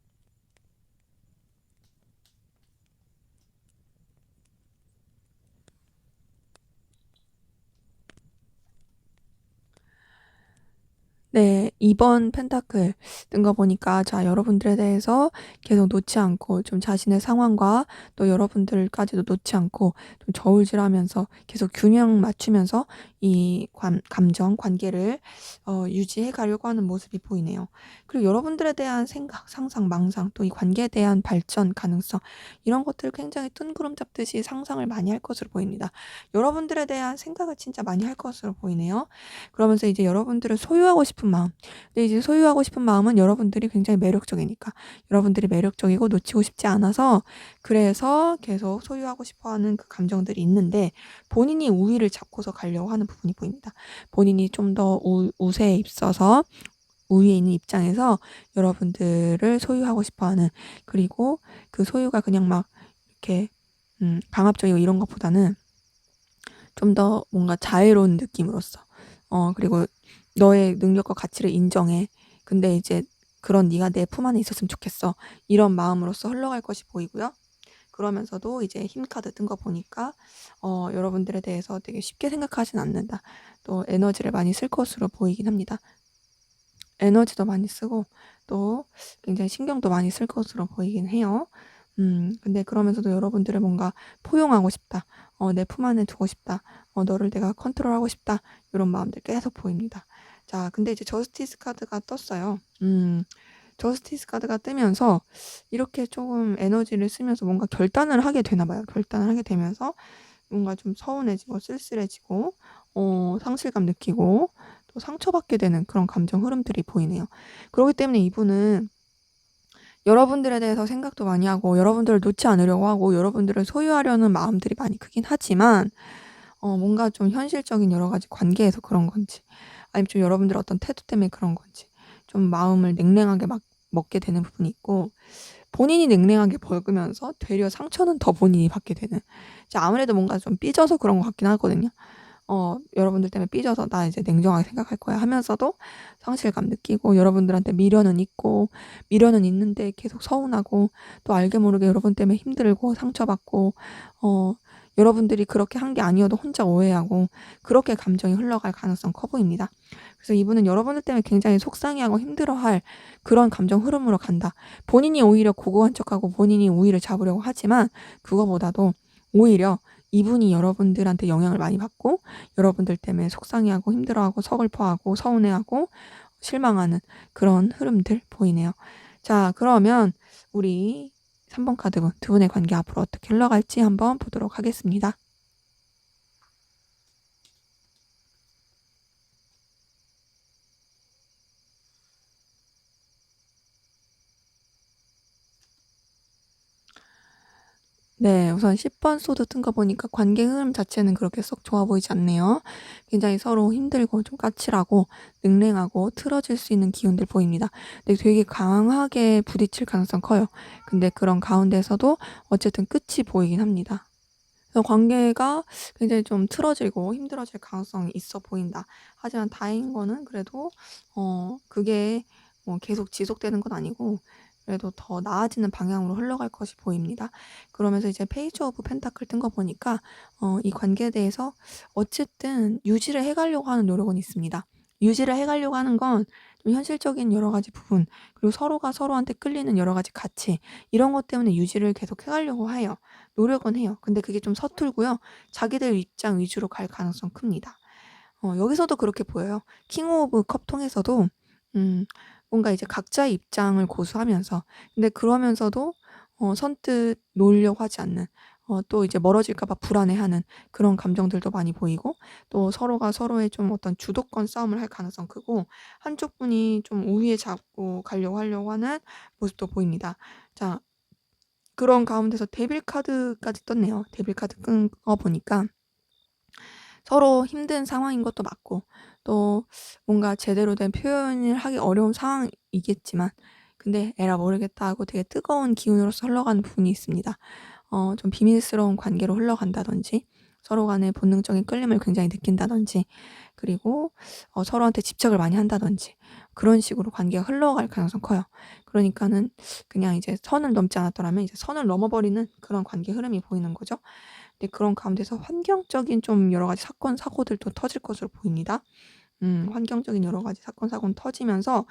네. 2번 펜타클 뜬 거 보니까 자, 여러분들에 대해서 계속 놓지 않고 좀 자신의 상황과 또 여러분들까지도 놓지 않고 좀 저울질하면서 계속 균형 맞추면서 이 감정 관계를 유지해 가려고 하는 모습이 보이네요. 그리고 여러분들에 대한 생각, 상상, 망상, 또 이 관계에 대한 발전 가능성 이런 것들을 굉장히 뜬구름 잡듯이 상상을 많이 할 것으로 보입니다. 여러분들에 대한 생각을 진짜 많이 할 것으로 보이네요. 그러면서 이제 여러분들을 소유하고 싶은 마음. 근데 이제 소유하고 싶은 마음은 여러분들이 굉장히 매력적이니까. 여러분들이 매력적이고 놓치고 싶지 않아서 그래서 계속 소유하고 싶어 하는 그 감정들이 있는데 본인이 우위를 잡고서 가려고 하는 부분이 보입니다. 본인이 좀 더 우세에 있어서 우위에 있는 입장에서 여러분들을 소유하고 싶어 하는, 그리고 그 소유가 그냥 막 이렇게 강압적이고 이런 것보다는 좀 더 뭔가 자애로운 느낌으로써 그리고 "너의 능력과 가치를 인정해. 근데 이제 그런 네가 내 품 안에 있었으면 좋겠어." 이런 마음으로써 흘러갈 것이 보이고요. 그러면서도 이제 힘 카드 뜬 거 보니까 여러분들에 대해서 되게 쉽게 생각하진 않는다. 또 에너지를 많이 쓸 것으로 보이긴 합니다. 에너지도 많이 쓰고 또 굉장히 신경도 많이 쓸 것으로 보이긴 해요. 근데 그러면서도 여러분들을 뭔가 포용하고 싶다. '내 품 안에 두고 싶다. 너를 내가 컨트롤하고 싶다.' 이런 마음들 계속 보입니다. 자, 근데 이제 저스티스 카드가 떴어요. 저스티스 카드가 뜨면서 이렇게 조금 에너지를 쓰면서 뭔가 결단을 하게 되나 봐요. 결단을 하게 되면서 뭔가 좀 서운해지고 쓸쓸해지고 상실감 느끼고 또 상처받게 되는 그런 감정 흐름들이 보이네요. 그렇기 때문에 이분은 여러분들에 대해서 생각도 많이 하고 여러분들을 놓지 않으려고 하고 여러분들을 소유하려는 마음들이 많이 크긴 하지만 뭔가 좀 현실적인 여러 가지 관계에서 그런 건지 아니면 좀 여러분들의 어떤 태도 때문에 그런 건지 좀 마음을 냉랭하게 막 먹게 되는 부분이 있고 본인이 냉랭하게 먹으면서 되려 상처는 더 본인이 받게 되는 이제 아무래도 뭔가 좀 삐져서 그런 것 같긴 하거든요. 여러분들 때문에 삐져서 '나 이제 냉정하게 생각할 거야.' 하면서도 상실감 느끼고 여러분들한테 미련은 있고 미련은 있는데 계속 서운하고 또 알게 모르게 여러분 때문에 힘들고 상처받고 여러분들이 그렇게 한 게 아니어도 혼자 오해하고 그렇게 감정이 흘러갈 가능성 커 보입니다. 그래서 이분은 여러분들 때문에 굉장히 속상해하고 힘들어할 그런 감정 흐름으로 간다. 본인이 오히려 고고한 척하고 본인이 우위를 잡으려고 하지만 그거보다도 오히려 이분이 여러분들한테 영향을 많이 받고 여러분들 때문에 속상해하고 힘들어하고 서글퍼하고 서운해하고 실망하는 그런 흐름들 보이네요. 자, 그러면 우리 3번 카드분 두 분의 관계 앞으로 어떻게 흘러갈지 한번 보도록 하겠습니다. 네, 우선 10번 소드 뜬 거 보니까 관계 흐름 자체는 그렇게 썩 좋아 보이지 않네요. 굉장히 서로 힘들고 좀 까칠하고 냉랭하고 틀어질 수 있는 기운들 보입니다. 근데 되게 강하게 부딪힐 가능성 커요. 근데 그런 가운데서도 어쨌든 끝이 보이긴 합니다. 그래서 관계가 굉장히 좀 틀어지고 힘들어질 가능성이 있어 보인다. 하지만 다행인 거는 그래도 그게 뭐 계속 지속되는 건 아니고 그래도 더 나아지는 방향으로 흘러갈 것이 보입니다. 그러면서 이제 페이지 오브 펜타클 뜬 거 보니까 이 관계에 대해서 어쨌든 유지를 해 가려고 하는 노력은 있습니다. 유지를 해 가려고 하는 건 좀 현실적인 여러 가지 부분 그리고 서로가 서로한테 끌리는 여러 가지 가치 이런 것 때문에 유지를 계속 해 가려고 해요. 노력은 해요. 근데 그게 좀 서툴고요. 자기들 입장 위주로 갈 가능성 큽니다. 여기서도 그렇게 보여요. 킹 오브 컵 통해서도 뭔가 이제 각자의 입장을 고수하면서 근데 그러면서도 선뜻 놓으려고 하지 않는 또 이제 멀어질까 봐 불안해하는 그런 감정들도 많이 보이고 또 서로가 서로의 좀 어떤 주도권 싸움을 할 가능성 크고 한쪽 분이 좀 우위에 잡고 가려고 하려고 하는 모습도 보입니다. 자, 그런 가운데서 데빌 카드까지 떴네요. 데빌 카드 끈 거 보니까 서로 힘든 상황인 것도 맞고 또 뭔가 제대로 된 표현을 하기 어려운 상황이겠지만 근데 '에라 모르겠다.' 하고 되게 뜨거운 기운으로서 흘러가는 부분이 있습니다. 좀 비밀스러운 관계로 흘러간다든지 서로 간의 본능적인 끌림을 굉장히 느낀다든지 그리고 서로한테 집착을 많이 한다든지 그런 식으로 관계가 흘러갈 가능성 커요. 그러니까는 그냥 이제 선을 넘지 않았더라면 이제 선을 넘어버리는 그런 관계 흐름이 보이는 거죠. 근데 그런 가운데서 환경적인 좀 여러 가지 사건 사고들도 터질 것으로 보입니다. 환경적인 여러 가지 사건 사고는 터지면서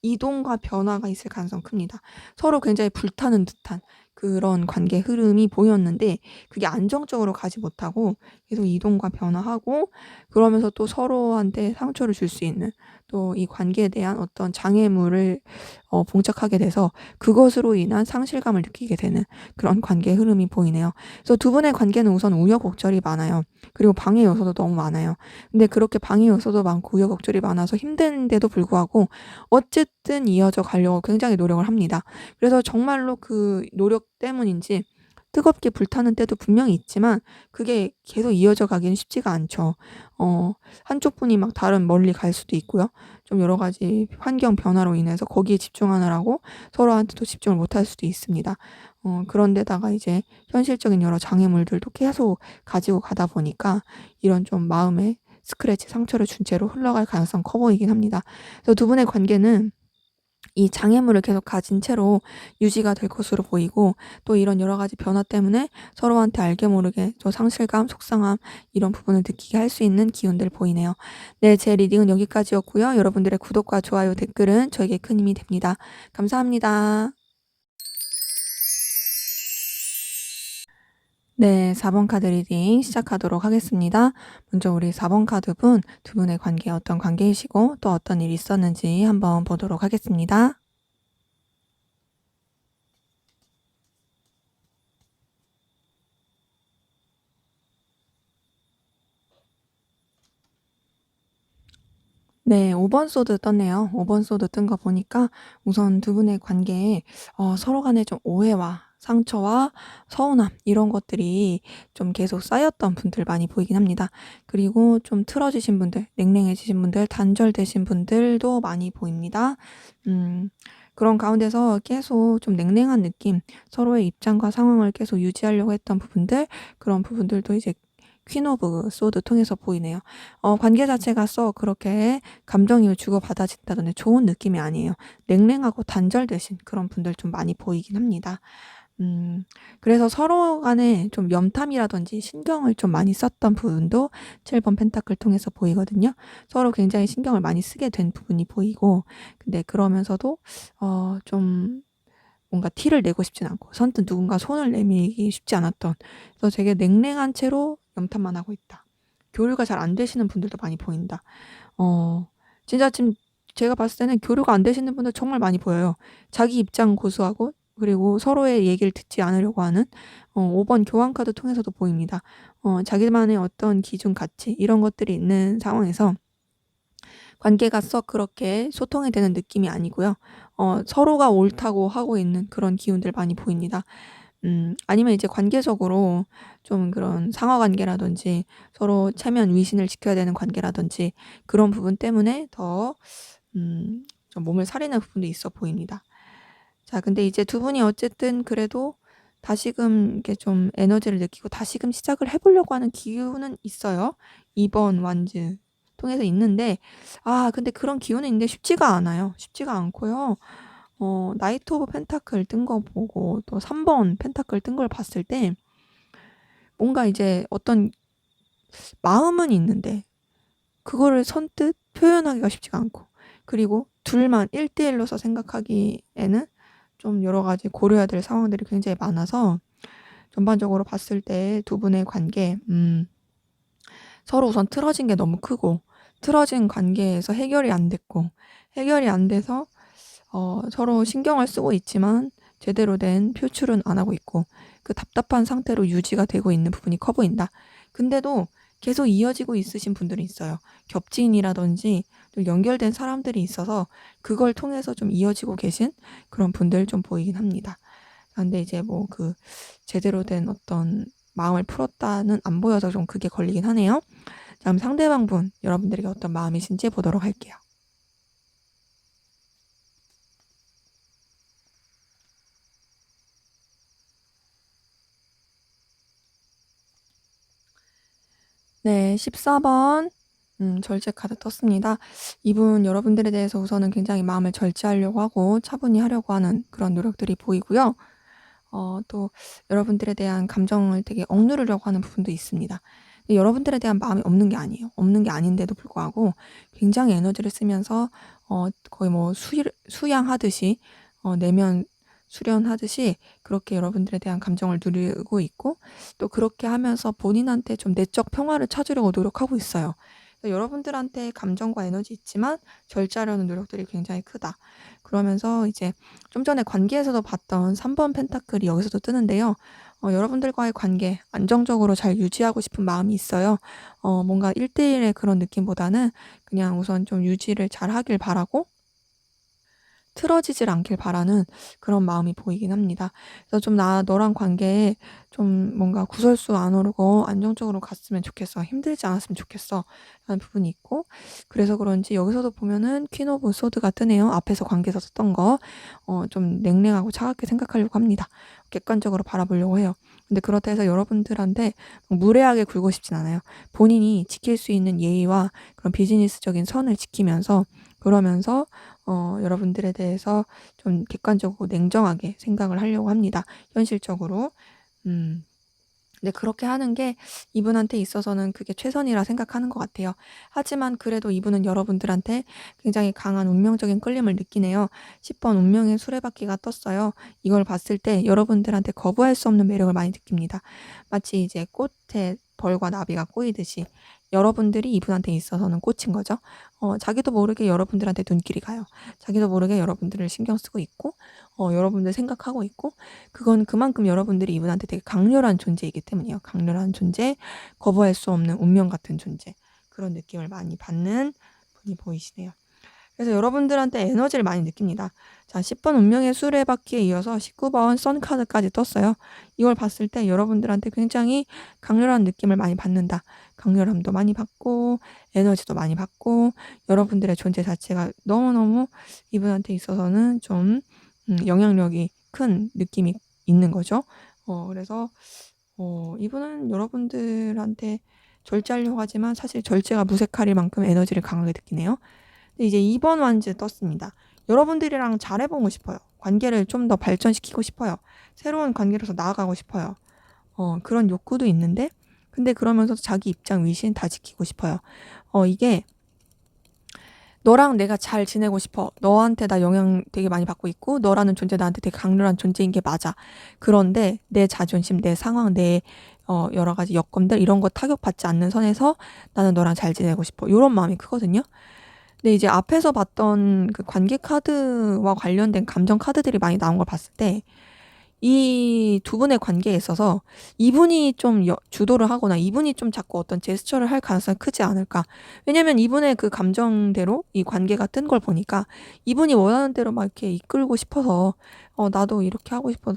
이동과 변화가 있을 가능성 큽니다. 서로 굉장히 불타는 듯한 그런 관계 흐름이 보였는데 그게 안정적으로 가지 못하고 계속 이동과 변화하고 그러면서 또 서로한테 상처를 줄 수 있는 또 이 관계에 대한 어떤 장애물을 봉착하게 돼서 그것으로 인한 상실감을 느끼게 되는 그런 관계 흐름이 보이네요. 그래서 두 분의 관계는 우선 우여곡절이 많아요. 그리고 방해 요소도 너무 많아요. 근데 그렇게 방해 요소도 많고 우여곡절이 많아서 힘든데도 불구하고 어쨌든 이어져 가려고 굉장히 노력을 합니다. 그래서 정말로 그 노력 때문인지 뜨겁게 불타는 때도 분명히 있지만 그게 계속 이어져 가기는 쉽지가 않죠. 한쪽 분이 막 다른 멀리 갈 수도 있고요. 좀 여러 가지 환경 변화로 인해서 거기에 집중하느라고 서로한테도 집중을 못할 수도 있습니다. 그런데다가 이제 현실적인 여러 장애물들도 계속 가지고 가다 보니까 이런 좀 마음에 스크래치 상처를 준 채로 흘러갈 가능성 커 보이긴 합니다. 그래서 두 분의 관계는 이 장애물을 계속 가진 채로 유지가 될 것으로 보이고 또 이런 여러 가지 변화 때문에 서로한테 알게 모르게 또 상실감, 속상함 이런 부분을 느끼게 할 수 있는 기운들 보이네요. 네, 제 리딩은 여기까지였고요. 여러분들의 구독과 좋아요, 댓글은 저에게 큰 힘이 됩니다. 감사합니다. 네, 4번 카드 리딩 시작하도록 하겠습니다. 먼저 우리 4번 카드분 두 분의 관계 어떤 관계이시고 또 어떤 일이 있었는지 한번 보도록 하겠습니다. 네. 5번 소드 떴네요. 5번 소드 뜬 거 보니까 우선 두 분의 관계에 서로 간에 좀 오해와 상처와 서운함 이런 것들이 좀 계속 쌓였던 분들 많이 보이긴 합니다. 그리고 좀 틀어지신 분들, 냉랭해지신 분들, 단절되신 분들도 많이 보입니다. 음 그런 가운데서 계속 좀 냉랭한 느낌, 서로의 입장과 상황을 계속 유지하려고 했던 부분들, 그런 부분들도 이제 퀸 오브 소드 통해서 보이네요. 관계 자체가 썩 그렇게 감정이 주고받아진다든지 좋은 느낌이 아니에요. 냉랭하고 단절되신 그런 분들 좀 많이 보이긴 합니다. 음 그래서 서로 간에 좀 염탐이라든지 신경을 좀 많이 썼던 부분도 7번 펜타클 통해서 보이거든요. 서로 굉장히 신경을 많이 쓰게 된 부분이 보이고, 근데 그러면서도 좀 뭔가 티를 내고 싶진 않고 선뜻 누군가 손을 내밀기 쉽지 않았던, 그래서 되게 냉랭한 채로 염탐만 하고 있다. 교류가 잘 안 되시는 분들도 많이 보인다. 어 진짜 지금 제가 봤을 때는 교류가 안 되시는 분들 정말 많이 보여요. 자기 입장 고수하고, 그리고 서로의 얘기를 듣지 않으려고 하는 5번 교환 카드 통해서도 보입니다. 자기만의 어떤 기준 가치 이런 것들이 있는 상황에서 관계가 썩 그렇게 소통이 되는 느낌이 아니고요. 서로가 옳다고 하고 있는 그런 기운들 많이 보입니다. 아니면 이제 관계적으로 좀 그런 상하 관계라든지 서로 체면 위신을 지켜야 되는 관계라든지 그런 부분 때문에 더 좀 몸을 사리는 부분도 있어 보입니다. 자, 근데 이제 두 분이 어쨌든 그래도 다시금 이렇게 좀 에너지를 느끼고 다시금 시작을 해 보려고 하는 기운은 있어요. 2번 완즈 통해서 있는데, 근데 그런 기운은 있는데 쉽지가 않아요. 쉽지가 않고요. 나이트 오브 펜타클 뜬 거 보고 또 3번 펜타클 뜬 걸 봤을 때 뭔가 이제 어떤 마음은 있는데 그거를 선뜻 표현하기가 쉽지가 않고, 그리고 둘만 1대 1 로서 생각하기에는 좀 여러 가지 고려해야 될 상황들이 굉장히 많아서, 전반적으로 봤을 때 두 분의 관계, 서로 우선 틀어진 게 너무 크고, 틀어진 관계에서 해결이 안 됐고, 해결이 안 돼서 서로 신경을 쓰고 있지만 제대로 된 표출은 안 하고 있고, 그 답답한 상태로 유지가 되고 있는 부분이 커 보인다. 근데도 계속 이어지고 있으신 분들이 있어요. 겹친이라든지 또 연결된 사람들이 있어서 그걸 통해서 좀 이어지고 계신 그런 분들 좀 보이긴 합니다. 근데 이제 뭐 그 제대로 된 어떤 마음을 풀었다는 안 보여서 좀 그게 걸리긴 하네요. 자, 그럼 상대방 분 여러분들에게 어떤 마음이신지 보도록 할게요. 네. 14번 절제 카드 떴습니다. 이분 여러분들에 대해서 우선은 굉장히 마음을 절제하려고 하고 차분히 하려고 하는 그런 노력들이 보이고요. 또 여러분들에 대한 감정을 되게 억누르려고 하는 부분도 있습니다. 근데 여러분들에 대한 마음이 없는 게 아니에요. 없는 게 아닌데도 불구하고 굉장히 에너지를 쓰면서 거의 뭐 수양하듯이, 내면 수련하듯이 그렇게 여러분들에 대한 감정을 누리고 있고, 또 그렇게 하면서 본인한테 좀 내적 평화를 찾으려고 노력하고 있어요. 그래서 여러분들한테 감정과 에너지 있지만 절제하려는 노력들이 굉장히 크다. 그러면서 이제 좀 전에 관계에서도 봤던 3번 펜타클이 여기서도 뜨는데요. 여러분들과의 관계 안정적으로 잘 유지하고 싶은 마음이 있어요. 뭔가 1대 1의 그런 느낌보다는 그냥 우선 좀 유지를 잘하길 바라고, 틀어지질 않길 바라는 그런 마음이 보이긴 합니다. 그래서 좀 너랑 관계에 좀 뭔가 구설수 안 오르고 안정적으로 갔으면 좋겠어. 힘들지 않았으면 좋겠어. 라는 부분이 있고, 그래서 그런지 여기서도 보면은 퀸 오브 소드가 뜨네요. 앞에서 관계에서 썼던 거. 좀 냉랭하고 차갑게 생각하려고 합니다. 객관적으로 바라보려고 해요. 근데 그렇다 해서 여러분들한테 무례하게 굴고 싶진 않아요. 본인이 지킬 수 있는 예의와 그런 비즈니스적인 선을 지키면서, 그러면서 여러분들에 대해서 좀 객관적이고 냉정하게 생각을 하려고 합니다, 현실적으로. 음. 근데 그렇게 하는 게 이분한테 있어서는 그게 최선이라 생각하는 것 같아요. 하지만 그래도 이분은 여러분들한테 굉장히 강한 운명적인 끌림을 느끼네요. 10번 운명의 수레바퀴가 떴어요. 이걸 봤을 때 여러분들한테 거부할 수 없는 매력을 많이 느낍니다. 마치 이제 꽃에 벌과 나비가 꼬이듯이 여러분들이 이분한테 있어서는 꽃인 거죠. 자기도 모르게 여러분들한테 눈길이 가요. 자기도 모르게 여러분들을 신경 쓰고 있고, 여러분들 생각하고 있고, 그건 그만큼 여러분들이 이분한테 되게 강렬한 존재이기 때문이에요. 강렬한 존재, 거부할 수 없는 운명 같은 존재. 그런 느낌을 많이 받는 분이 보이시네요. 그래서 여러분들한테 에너지를 많이 느낍니다. 자, 10번 운명의 수레바퀴에 이어서 19번 선카드까지 떴어요. 이걸 봤을 때 여러분들한테 굉장히 강렬한 느낌을 많이 받는다. 강렬함도 많이 받고 에너지도 많이 받고 여러분들의 존재 자체가 너무너무 이분한테 있어서는 좀 영향력이 큰 느낌이 있는 거죠. 그래서 이분은 여러분들한테 절제하려고 하지만 사실 절제가 무색할 만큼 에너지를 강하게 느끼네요. 근데 이제 2번 완즈 떴습니다. 여러분들이랑 잘해보고 싶어요. 관계를 좀 더 발전시키고 싶어요. 새로운 관계로서 나아가고 싶어요. 그런 욕구도 있는데, 근데 그러면서도 자기 입장 위신 다 지키고 싶어요. 이게 너랑 내가 잘 지내고 싶어. 너한테 나 영향 되게 많이 받고 있고, 너라는 존재 나한테 되게 강렬한 존재인 게 맞아. 그런데 내 자존심, 내 상황, 내 여러 가지 여건들 이런 거 타격받지 않는 선에서 나는 너랑 잘 지내고 싶어. 이런 마음이 크거든요. 근데 이제 앞에서 봤던 그 관계 카드와 관련된 감정 카드들이 많이 나온 걸 봤을 때 이 두 분의 관계에 있어서 이분이 좀 주도를 하거나 이분이 좀 자꾸 어떤 제스처를 할 가능성이 크지 않을까. 왜냐면 이분의 그 감정대로 이 관계가 뜬 걸 보니까 이분이 원하는 대로 막 이렇게 이끌고 싶어서 나도 이렇게 하고 싶어.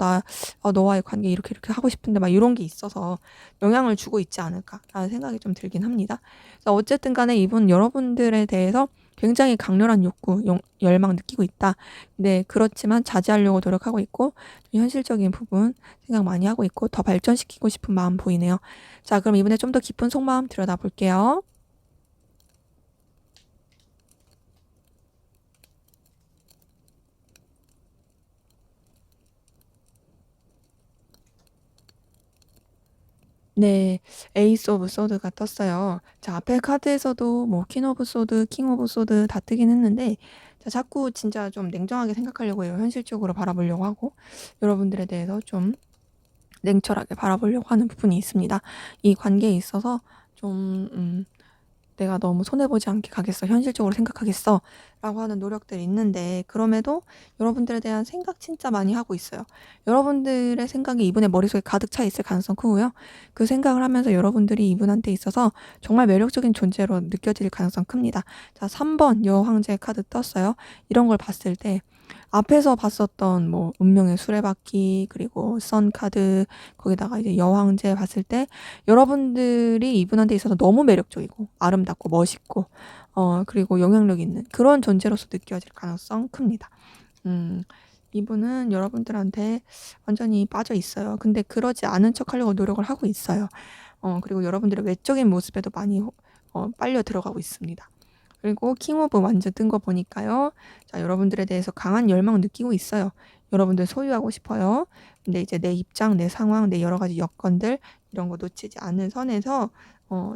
너와의 관계 이렇게 하고 싶은데 막 이런 게 있어서 영향을 주고 있지 않을까라는 생각이 좀 들긴 합니다. 그래서 어쨌든 간에 이분 여러분들에 대해서 굉장히 강렬한 욕구, 열망 느끼고 있다. 네, 그렇지만 자제하려고 노력하고 있고 현실적인 부분 생각 많이 하고 있고 더 발전시키고 싶은 마음 보이네요. 자, 그럼 이번에 좀 더 깊은 속마음 들여다볼게요. 네, 에이스 오브 소드가 떴어요. 자, 앞에 카드에서도 뭐 퀸 오브 소드, 킹 오브 소드 다 뜨긴 했는데 자, 자꾸 진짜 좀 냉정하게 생각하려고 해요. 현실적으로 바라보려고 하고 여러분들에 대해서 좀 냉철하게 바라보려고 하는 부분이 있습니다. 이 관계에 있어서 좀 '내가 너무 손해보지 않게 가겠어. 현실적으로 생각하겠어.' 라고 하는 노력들이 있는데 그럼에도 여러분들에 대한 생각 진짜 많이 하고 있어요. 여러분들의 생각이 이분의 머릿속에 가득 차 있을 가능성 크고요. 그 생각을 하면서 여러분들이 이분한테 있어서 정말 매력적인 존재로 느껴질 가능성 큽니다. 자, 3번 여왕제 카드 떴어요. 이런 걸 봤을 때 앞에서 봤었던 뭐 운명의 수레바퀴 그리고 선 카드 거기다가 이제 여왕제 봤을 때 여러분들이 이분한테 있어서 너무 매력적이고 아름답고 멋있고 그리고 영향력 있는 그런 존재로서 느껴질 가능성 큽니다. 이분은 여러분들한테 완전히 빠져 있어요. 근데 그러지 않은 척하려고 노력을 하고 있어요. 그리고 여러분들의 외적인 모습에도 많이 빨려 들어가고 있습니다. 그리고 킹 오브 완즈 뜬 거 보니까요. 자, 여러분들에 대해서 강한 열망을 느끼고 있어요. 여러분들 소유하고 싶어요. 근데 이제 내 입장, 내 상황, 내 여러 가지 여건들 이런 거 놓치지 않는 선에서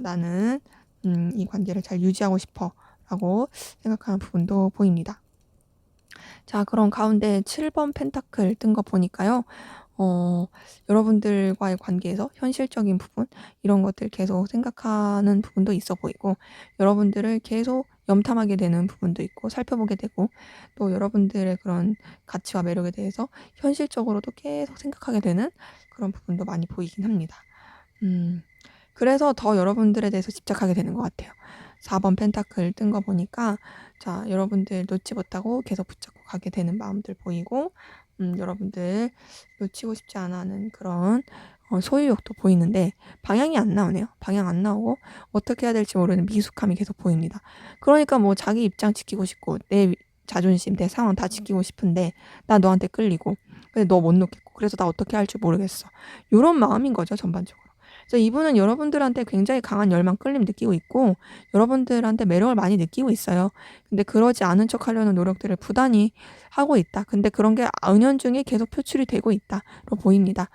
나는 이 관계를 잘 유지하고 싶어라고 생각하는 부분도 보입니다. 자, 그럼 가운데 7번 펜타클 뜬 거 보니까요. 여러분들과의 관계에서 현실적인 부분 이런 것들 계속 생각하는 부분도 있어 보이고 여러분들을 계속 염탐하게 되는 부분도 있고 살펴보게 되고 또 여러분들의 그런 가치와 매력에 대해서 현실적으로도 계속 생각하게 되는 그런 부분도 많이 보이긴 합니다. 음. 그래서 더 여러분들에 대해서 집착하게 되는 것 같아요. 4번 펜타클 뜬 거 보니까 자, 여러분들 놓지 못하고 계속 붙잡고 가게 되는 마음들 보이고 여러분들 놓치고 싶지 않아 하는 그런 소유욕도 보이는데 방향이 안 나오네요. 방향 안 나오고 어떻게 해야 될지 모르는 미숙함이 계속 보입니다. 그러니까 뭐 자기 입장 지키고 싶고 내 자존심, 내 상황 다 지키고 싶은데 나 너한테 끌리고 근데 너 못 놓겠고 그래서 나 어떻게 할지 모르겠어. 요런 마음인 거죠, 전반적으로. 그래서 이분은 여러분들한테 굉장히 강한 열망, 끌림 느끼고 있고 여러분들한테 매력을 많이 느끼고 있어요. 근데 그러지 않은 척하려는 노력들을 부단히 하고 있다. 근데 그런 게 은연중에 계속 표출이 되고 있다로 보입니다.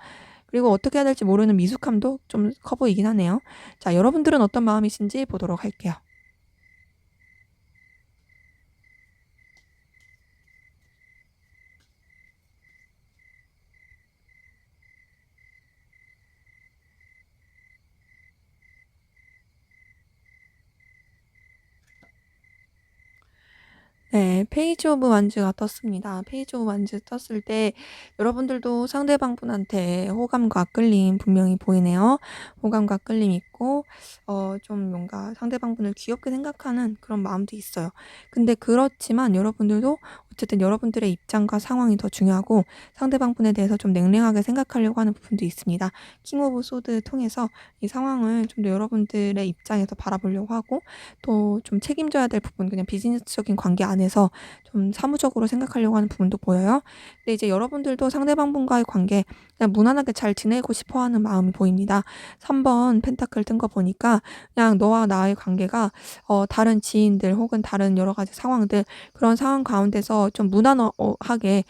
그리고 어떻게 해야 될지 모르는 미숙함도 좀 커 보이긴 하네요. 자, 여러분들은 어떤 마음이신지 보도록 할게요. 네. 페이지 오브 완즈가 떴습니다. 페이지 오브 완즈 떴을 때 여러분들도 상대방분한테 호감과 끌림 분명히 보이네요. 호감과 끌림 있고 좀 뭔가 상대방분을 귀엽게 생각하는 그런 마음도 있어요. 근데 그렇지만 여러분들도 어쨌든 여러분들의 입장과 상황이 더 중요하고 상대방분에 대해서 좀 냉랭하게 생각하려고 하는 부분도 있습니다. 킹 오브 소드 통해서 이 상황을 좀 더 여러분들의 입장에서 바라보려고 하고 또 좀 책임져야 될 부분, 그냥 비즈니스적인 관계 안에서 좀 사무적으로 생각하려고 하는 부분도 보여요. 근데 이제 여러분들도 상대방분과의 관계 그냥 무난하게 잘 지내고 싶어 하는 마음이 보입니다. 3번 펜타클 뜬 거 보니까 그냥 너와 나의 관계가 다른 지인들 혹은 다른 여러 가지 상황들, 그런 상황 가운데서 좀 무난하게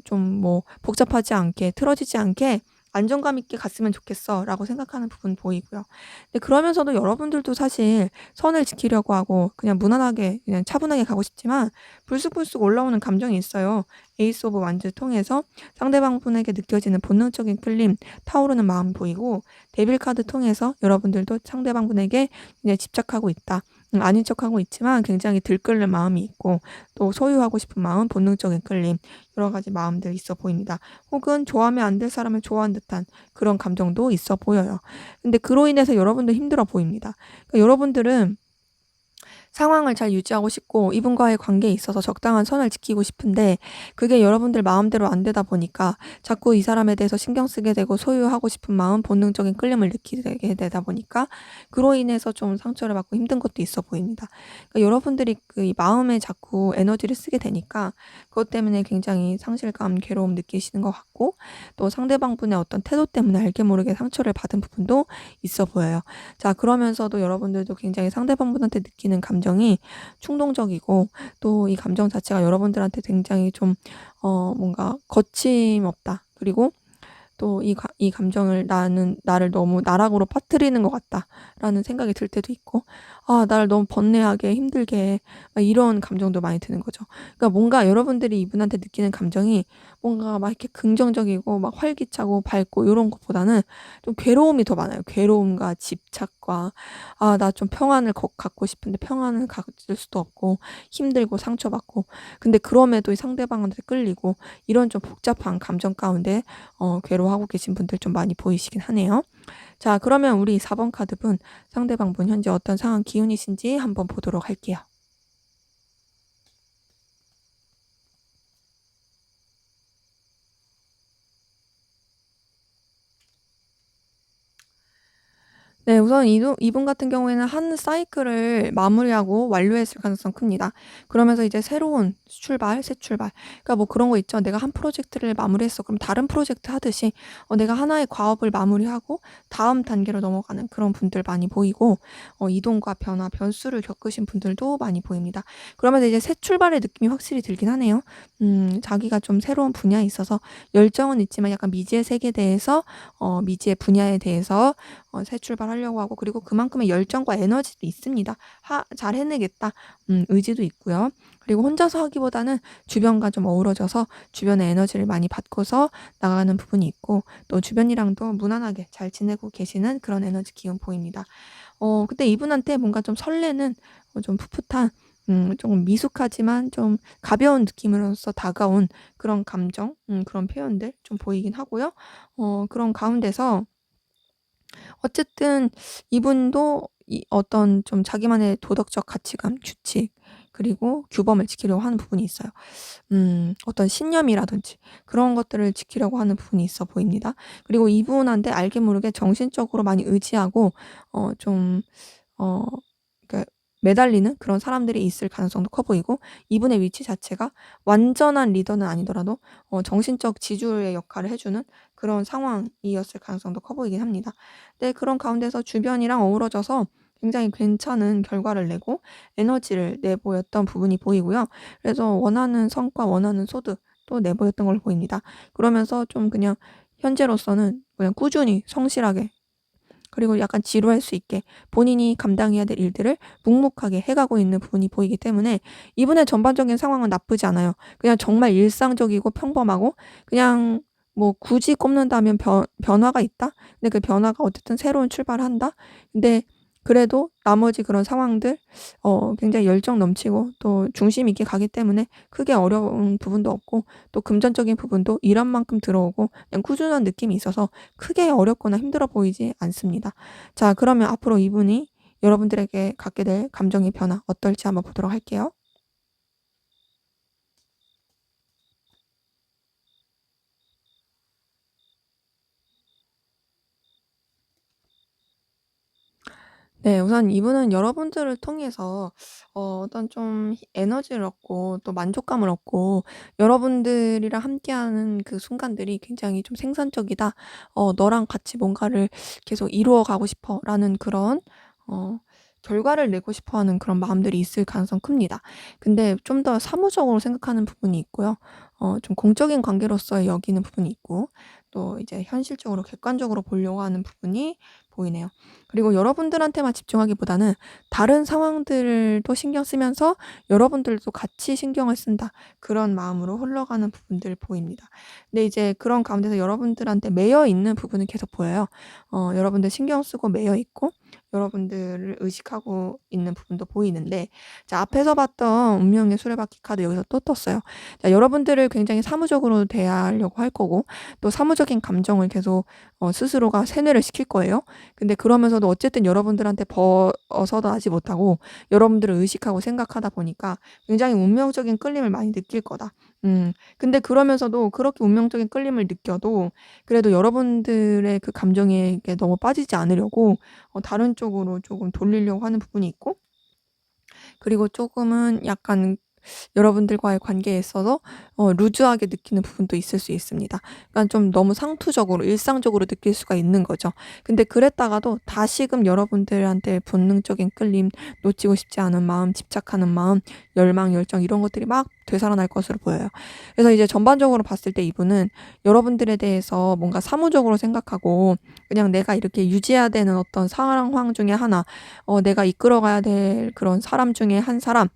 좀 뭐 복잡하지 않게 틀어지지 않게 '안정감 있게 갔으면 좋겠어.'라고 생각하는 부분 보이고요. 근데 그러면서도 여러분들도 사실 선을 지키려고 하고 그냥 무난하게 그냥 차분하게 가고 싶지만 불쑥불쑥 올라오는 감정이 있어요. 에이스 오브 완즈 통해서 상대방분에게 느껴지는 본능적인 끌림, 타오르는 마음이 보이고, 데빌 카드 통해서 여러분들도 상대방분에게 그냥 집착하고 있다. 아닌 척하고 있지만 굉장히 들끓는 마음이 있고, 또 소유하고 싶은 마음, 본능적인 끌림, 여러 가지 마음들이 있어 보입니다. 혹은 좋아하면 안 될 사람을 좋아한 듯한 그런 감정도 있어 보여요. 근데 그로 인해서 여러분도 힘들어 보입니다. 그러니까 여러분들은 상황을 잘 유지하고 싶고 이분과의 관계에 있어서 적당한 선을 지키고 싶은데 그게 여러분들 마음대로 안 되다 보니까 자꾸 이 사람에 대해서 신경 쓰게 되고 소유하고 싶은 마음, 본능적인 끌림을 느끼게 되다 보니까 그로 인해서 좀 상처를 받고 힘든 것도 있어 보입니다. 그러니까 여러분들이 그 이 마음에 자꾸 에너지를 쓰게 되니까 그것 때문에 굉장히 상실감, 괴로움 느끼시는 것 같고, 또 상대방분의 어떤 태도 때문에 알게 모르게 상처를 받은 부분도 있어 보여요. 자, 그러면서도 여러분들도 굉장히 상대방분한테 느끼는 감정이 충동적이고, 또 이 감정 자체가 여러분들한테 굉장히 좀 뭔가 거침없다. 그리고 또 이 감정을 '나를 너무 나락으로 빠뜨리는 것 같다.'라는 생각이 들 때도 있고, '아 나를 너무 번뇌하게 힘들게 해.' 막 이런 감정도 많이 드는 거죠. 그러니까 뭔가 여러분들이 이분한테 느끼는 감정이 뭔가 막 이렇게 긍정적이고 막 활기차고 밝고 요런 것보다는 좀 괴로움이 더 많아요. 괴로움과 집착과 '아 나 좀 평안을 갖고 싶은데 평안을 가질 수도 없고 힘들고 상처받고.' 근데 그럼에도 이 상대방한테 끌리고, 이런 좀 복잡한 감정 가운데 괴로워하고 계신 분들 좀 많이 보이시긴 하네요. 자, 그러면 우리 4번 카드분, 상대방분 현재 어떤 상황 기운이신지 한번 보도록 할게요. 네. 우선 이분 같은 경우에는 한 사이클을 마무리하고 완료했을 가능성이 큽니다. 그러면서 이제 새로운 출발, 새 출발, 그러니까 뭐 그런 거 있죠. 내가 한 프로젝트를 마무리했어. 그럼 다른 프로젝트 하듯이 내가 하나의 과업을 마무리하고 다음 단계로 넘어가는 그런 분들 많이 보이고, 이동과 변화, 변수를 겪으신 분들도 많이 보입니다. 그러면서 이제 새 출발의 느낌이 확실히 들긴 하네요. 자기가 좀 새로운 분야에 있어서 열정은 있지만 약간 미지의 세계에 대해서 미지의 분야에 대해서 새 출발하려고 하고, 그리고 그만큼의 열정과 에너지도 있습니다. '잘 해내겠다.' 의지도 있고요. 그리고 혼자서 하기보다는 주변과 좀 어우러져서 주변의 에너지를 많이 받고서 나가는 부분이 있고, 또 주변이랑도 무난하게 잘 지내고 계시는 그런 에너지 기운 보입니다. 근데 이분한테 뭔가 좀 설레는, 좀 풋풋한, 조금 미숙하지만 좀 가벼운 느낌으로써 다가온 그런 감정, 그런 표현들 좀 보이긴 하고요. 그런 가운데서 어쨌든 이분도 이 어떤 좀 자기만의 도덕적 가치관, 규칙, 그리고 규범을 지키려고 하는 부분이 있어요. 어떤 신념이라든지 그런 것들을 지키려고 하는 부분이 있어 보입니다. 그리고 이분한테 알게 모르게 정신적으로 많이 의지하고 좀 어 그러니까 매달리는 그런 사람들이 있을 가능성도 커 보이고, 이분의 위치 자체가 완전한 리더는 아니더라도 정신적 지주의 역할을 해 주는 그런 상황이었을 가능성도 커 보이긴 합니다. 네, 그런 가운데서 주변이랑 어우러져서 굉장히 괜찮은 결과를 내고 에너지를 내보였던 부분이 보이고요. 그래서 원하는 성과, 원하는 소득도 내보였던 걸로 보입니다. 그러면서 좀 그냥 현재로서는 그냥 꾸준히 성실하게, 그리고 약간 지루할 수 있게 본인이 감당해야 될 일들을 묵묵하게 해 가고 있는 부분이 보이기 때문에 이분의 전반적인 상황은 나쁘지 않아요. 그냥 정말 일상적이고 평범하고, 그냥 뭐 굳이 꼽는다면 변화가 있다? 근데 그 변화가 어쨌든 새로운 출발을 한다? 근데 그래도 나머지 그런 상황들 굉장히 열정 넘치고 또 중심 있게 가기 때문에 크게 어려운 부분도 없고, 또 금전적인 부분도 일한 만큼 들어오고 그냥 꾸준한 느낌이 있어서 크게 어렵거나 힘들어 보이지 않습니다. 자, 그러면 앞으로 이분이 여러분들에게 갖게 될 감정의 변화 어떨지 한번 보도록 할게요. 네. 우선 이분은 여러분들을 통해서 어떤 좀 에너지를 얻고 또 만족감을 얻고, 여러분들이랑 함께하는 그 순간들이 굉장히 좀 생산적이다. '너랑 같이 뭔가를 계속 이루어 가고 싶어.'라는 그런 어 결과를 내고 싶어 하는 그런 마음들이 있을 가능성이 큽니다. 근데 좀 더 사무적으로 생각하는 부분이 있고요. 좀 공적인 관계로서 여기는 부분이 있고, 또 이제 현실적으로 객관적으로 보려고 하는 부분이 보이네요. 그리고 여러분들한테만 집중하기보다는 다른 상황들도 신경 쓰면서 여러분들도 같이 신경을 쓴다, 그런 마음으로 흘러가는 부분들 보입니다. 근데 이제 그런 가운데서 여러분들한테 매여 있는 부분은 계속 보여요. 여러분들 신경 쓰고 매여 있고 여러분들을 의식하고 있는 부분도 보이는데, 자, 앞에서 봤던 운명의 수레바퀴 카드 여기서 또 떴어요. 자, 여러분들을 굉장히 사무적으로 대하려고 할 거고, 또 사무적인 감정을 계속 스스로가 세뇌를 시킬 거예요. 근데 그러면서도 어쨌든 여러분들한테 벗어나지 못하고 여러분들을 의식하고 생각하다 보니까 굉장히 운명적인 끌림을 많이 느낄 거다. 근데 그러면서도 그렇게 운명적인 끌림을 느껴도 그래도 여러분들의 그 감정에 이렇게 너무 빠지지 않으려고 다른 쪽으로 조금 돌리려고 하는 부분이 있고, 그리고 조금은 약간 여러분들과의 관계에 있어서 루즈하게 느끼는 부분도 있을 수 있습니다. 그러니까 좀 너무 상투적으로 일상적으로 느낄 수가 있는 거죠. 근데 그랬다가도 다시금 여러분들한테 본능적인 끌림, 놓치고 싶지 않은 마음, 집착하는 마음, 열망, 열정 이런 것들이 막 되살아날 것으로 보여요. 그래서 이제 전반적으로 봤을 때 이분은 여러분들에 대해서 뭔가 사무적으로 생각하고, 그냥 내가 이렇게 유지해야 되는 어떤 상황 중에 하나, 내가 이끌어 가야 될 그런 사람 중에 한 사람,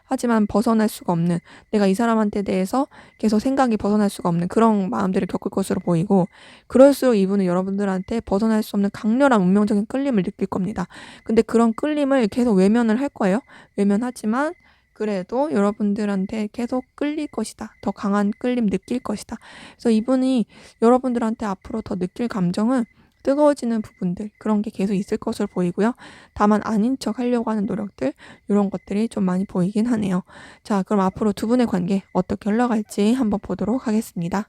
하지만 벗어날 수가 없는, 내가 이 사람한테 대해서 계속 생각이 벗어날 수가 없는 그런 마음들을 겪을 것으로 보이고, 그럴수록 이분은 여러분들한테 벗어날 수 없는 강렬한 운명적인 끌림을 느낄 겁니다. 근데 그런 끌림을 계속 외면을 할 거예요. 외면하지만 그래도 여러분들한테 계속 끌릴 것이다. 더 강한 끌림 느낄 것이다. 그래서 이분이 여러분들한테 앞으로 더 느낄 감정은 뜨거워지는 부분들, 그런 게 계속 있을 것으로 보이고요. 다만 아닌 척 하려고 하는 노력들, 이런 것들이 좀 많이 보이긴 하네요. 자, 그럼 앞으로 두 분의 관계 어떻게 흘러갈지 한번 보도록 하겠습니다.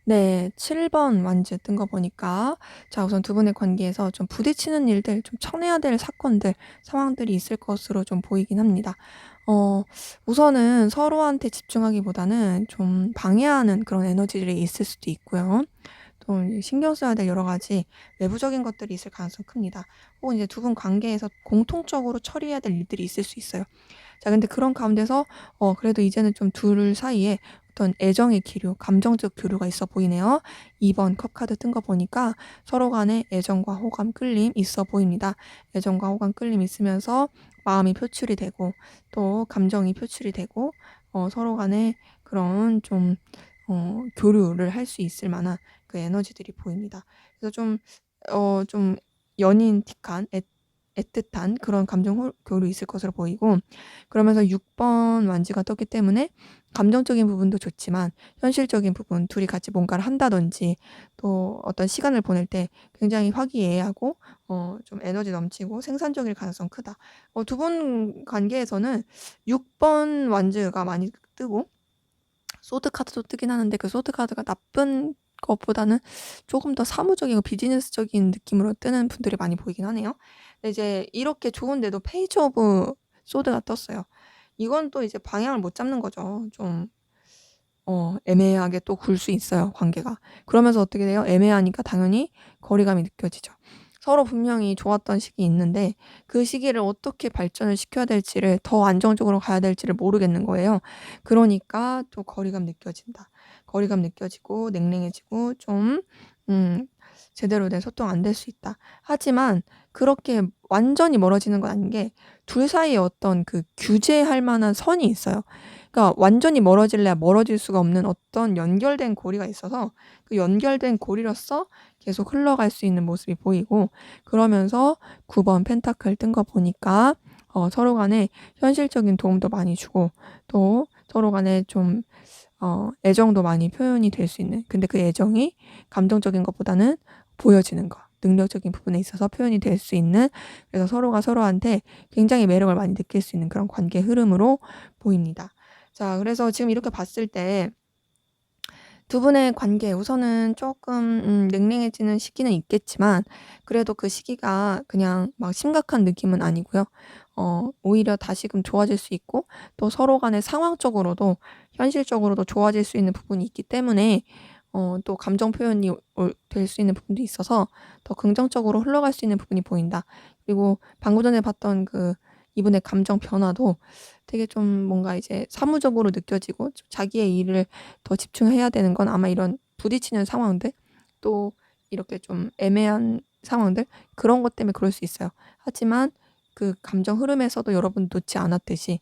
네. 7번 완즈 뜬 거 보니까, 자, 우선 두 분의 관계에서 좀 부딪히는 일들, 좀 쳐내야 될 사건들, 상황들이 있을 것으로 좀 보이긴 합니다. 어 우선은 서로한테 집중하기보다는 좀 방해하는 그런 에너지들이 있을 수도 있고요. 또 이 신경 써야 될 여러 가지 외부적인 것들이 있을 가능성이 큽니다. 혹은 이제 두 분 관계에서 공통적으로 처리해야 될 일들이 있을 수 있어요. 자, 근데 그런 가운데서 그래도 이제는 좀 둘 사이에 어떤 애정의 기류, 감정적 교류가 있어 보이네요. 2번 컵 카드 뜬 거 보니까 서로 간에 애정과 호감, 끌림 있어 보입니다. 애정과 호감, 끌림 있으면서 마음이 표출이 되고 또 감정이 표출이 되고, 서로 간에 그런 좀 교류를 할 수 있을 만한 그 에너지들이 보입니다. 그래서 좀 연인틱한 애틋한 그런 감정 교류 있을 것으로 보이고, 그러면서 6번 완지가 떴기 때문에 감정적인 부분도 좋지만 현실적인 부분, 둘이 같이 뭔가를 한다든지 또 어떤 시간을 보낼 때 굉장히 화기애애하고 좀 에너지 넘치고 생산적일 가능성 크다. 두 분 관계에서는 6번 완즈가 많이 뜨고 소드 카드도 뜨긴 하는데, 그 소드 카드가 나쁜 것보다는 조금 더 사무적이고 비즈니스적인 느낌으로 뜨는 분들이 많이 보이긴 하네요. 근데 이제 이렇게 좋은데도 페이지 오브 소드가 떴어요. 이건 또 이제 방향을 못 잡는 거죠. 좀 애매하게 또 굴 수 있어요, 관계가. 그러면서 어떻게 돼요? 애매하니까 당연히 거리감이 느껴지죠. 서로 분명히 좋았던 시기 있는데 그 시기를 어떻게 발전을 시켜야 될지를, 더 안정적으로 가야 될지를 모르겠는 거예요. 그러니까 또 거리감 느껴진다. 거리감 느껴지고 냉랭해지고 좀 음 제대로 된 소통 안 될 수 있다. 하지만 그렇게 완전히 멀어지는 건 아닌 게 둘 사이에 어떤 그 규제할 만한 선이 있어요. 그러니까 완전히 멀어질래야 멀어질 수가 없는 어떤 연결된 고리가 있어서 그 연결된 고리로서 계속 흘러갈 수 있는 모습이 보이고, 그러면서 9번 펜타클 뜬 거 보니까 서로 간에 현실적인 도움도 많이 주고, 또 서로 간에 좀 애정도 많이 표현이 될 수 있는, 근데 그 애정이 감정적인 것보다는 보여지는 거, 능력적인 부분에 있어서 표현이 될 수 있는, 그래서 서로가 서로한테 굉장히 매력을 많이 느낄 수 있는 그런 관계 흐름으로 보입니다. 자, 그래서 지금 이렇게 봤을 때 두 분의 관계 우선은 조금 냉랭해지는 시기는 있겠지만, 그래도 그 시기가 그냥 막 심각한 느낌은 아니고요. 오히려 다시금 좋아질 수 있고, 또 서로 간의 상황적으로도 현실적으로도 좋아질 수 있는 부분이 있기 때문에 또 감정 표현이 될 수 있는 부분도 있어서 더 긍정적으로 흘러갈 수 있는 부분이 보인다. 그리고 방금 전에 봤던 그 이분의 감정 변화도 되게 좀 뭔가 이제 사무적으로 느껴지고, 좀 자기의 일을 더 집중해야 되는 건 아마 이런 부딪히는 상황들, 또 이렇게 좀 애매한 상황들, 그런 것 때문에 그럴 수 있어요. 하지만 그 감정 흐름에서도 여러분 놓지 않았듯이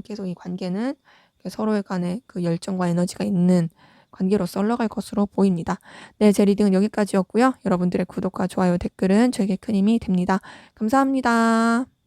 계속 이 관계는 서로의 간에 그 열정과 에너지가 있는 관계로서 흘러갈 것으로 보입니다. 네, 제 리딩은 여기까지였고요. 여러분들의 구독과 좋아요, 댓글은 저에게 큰 힘이 됩니다. 감사합니다.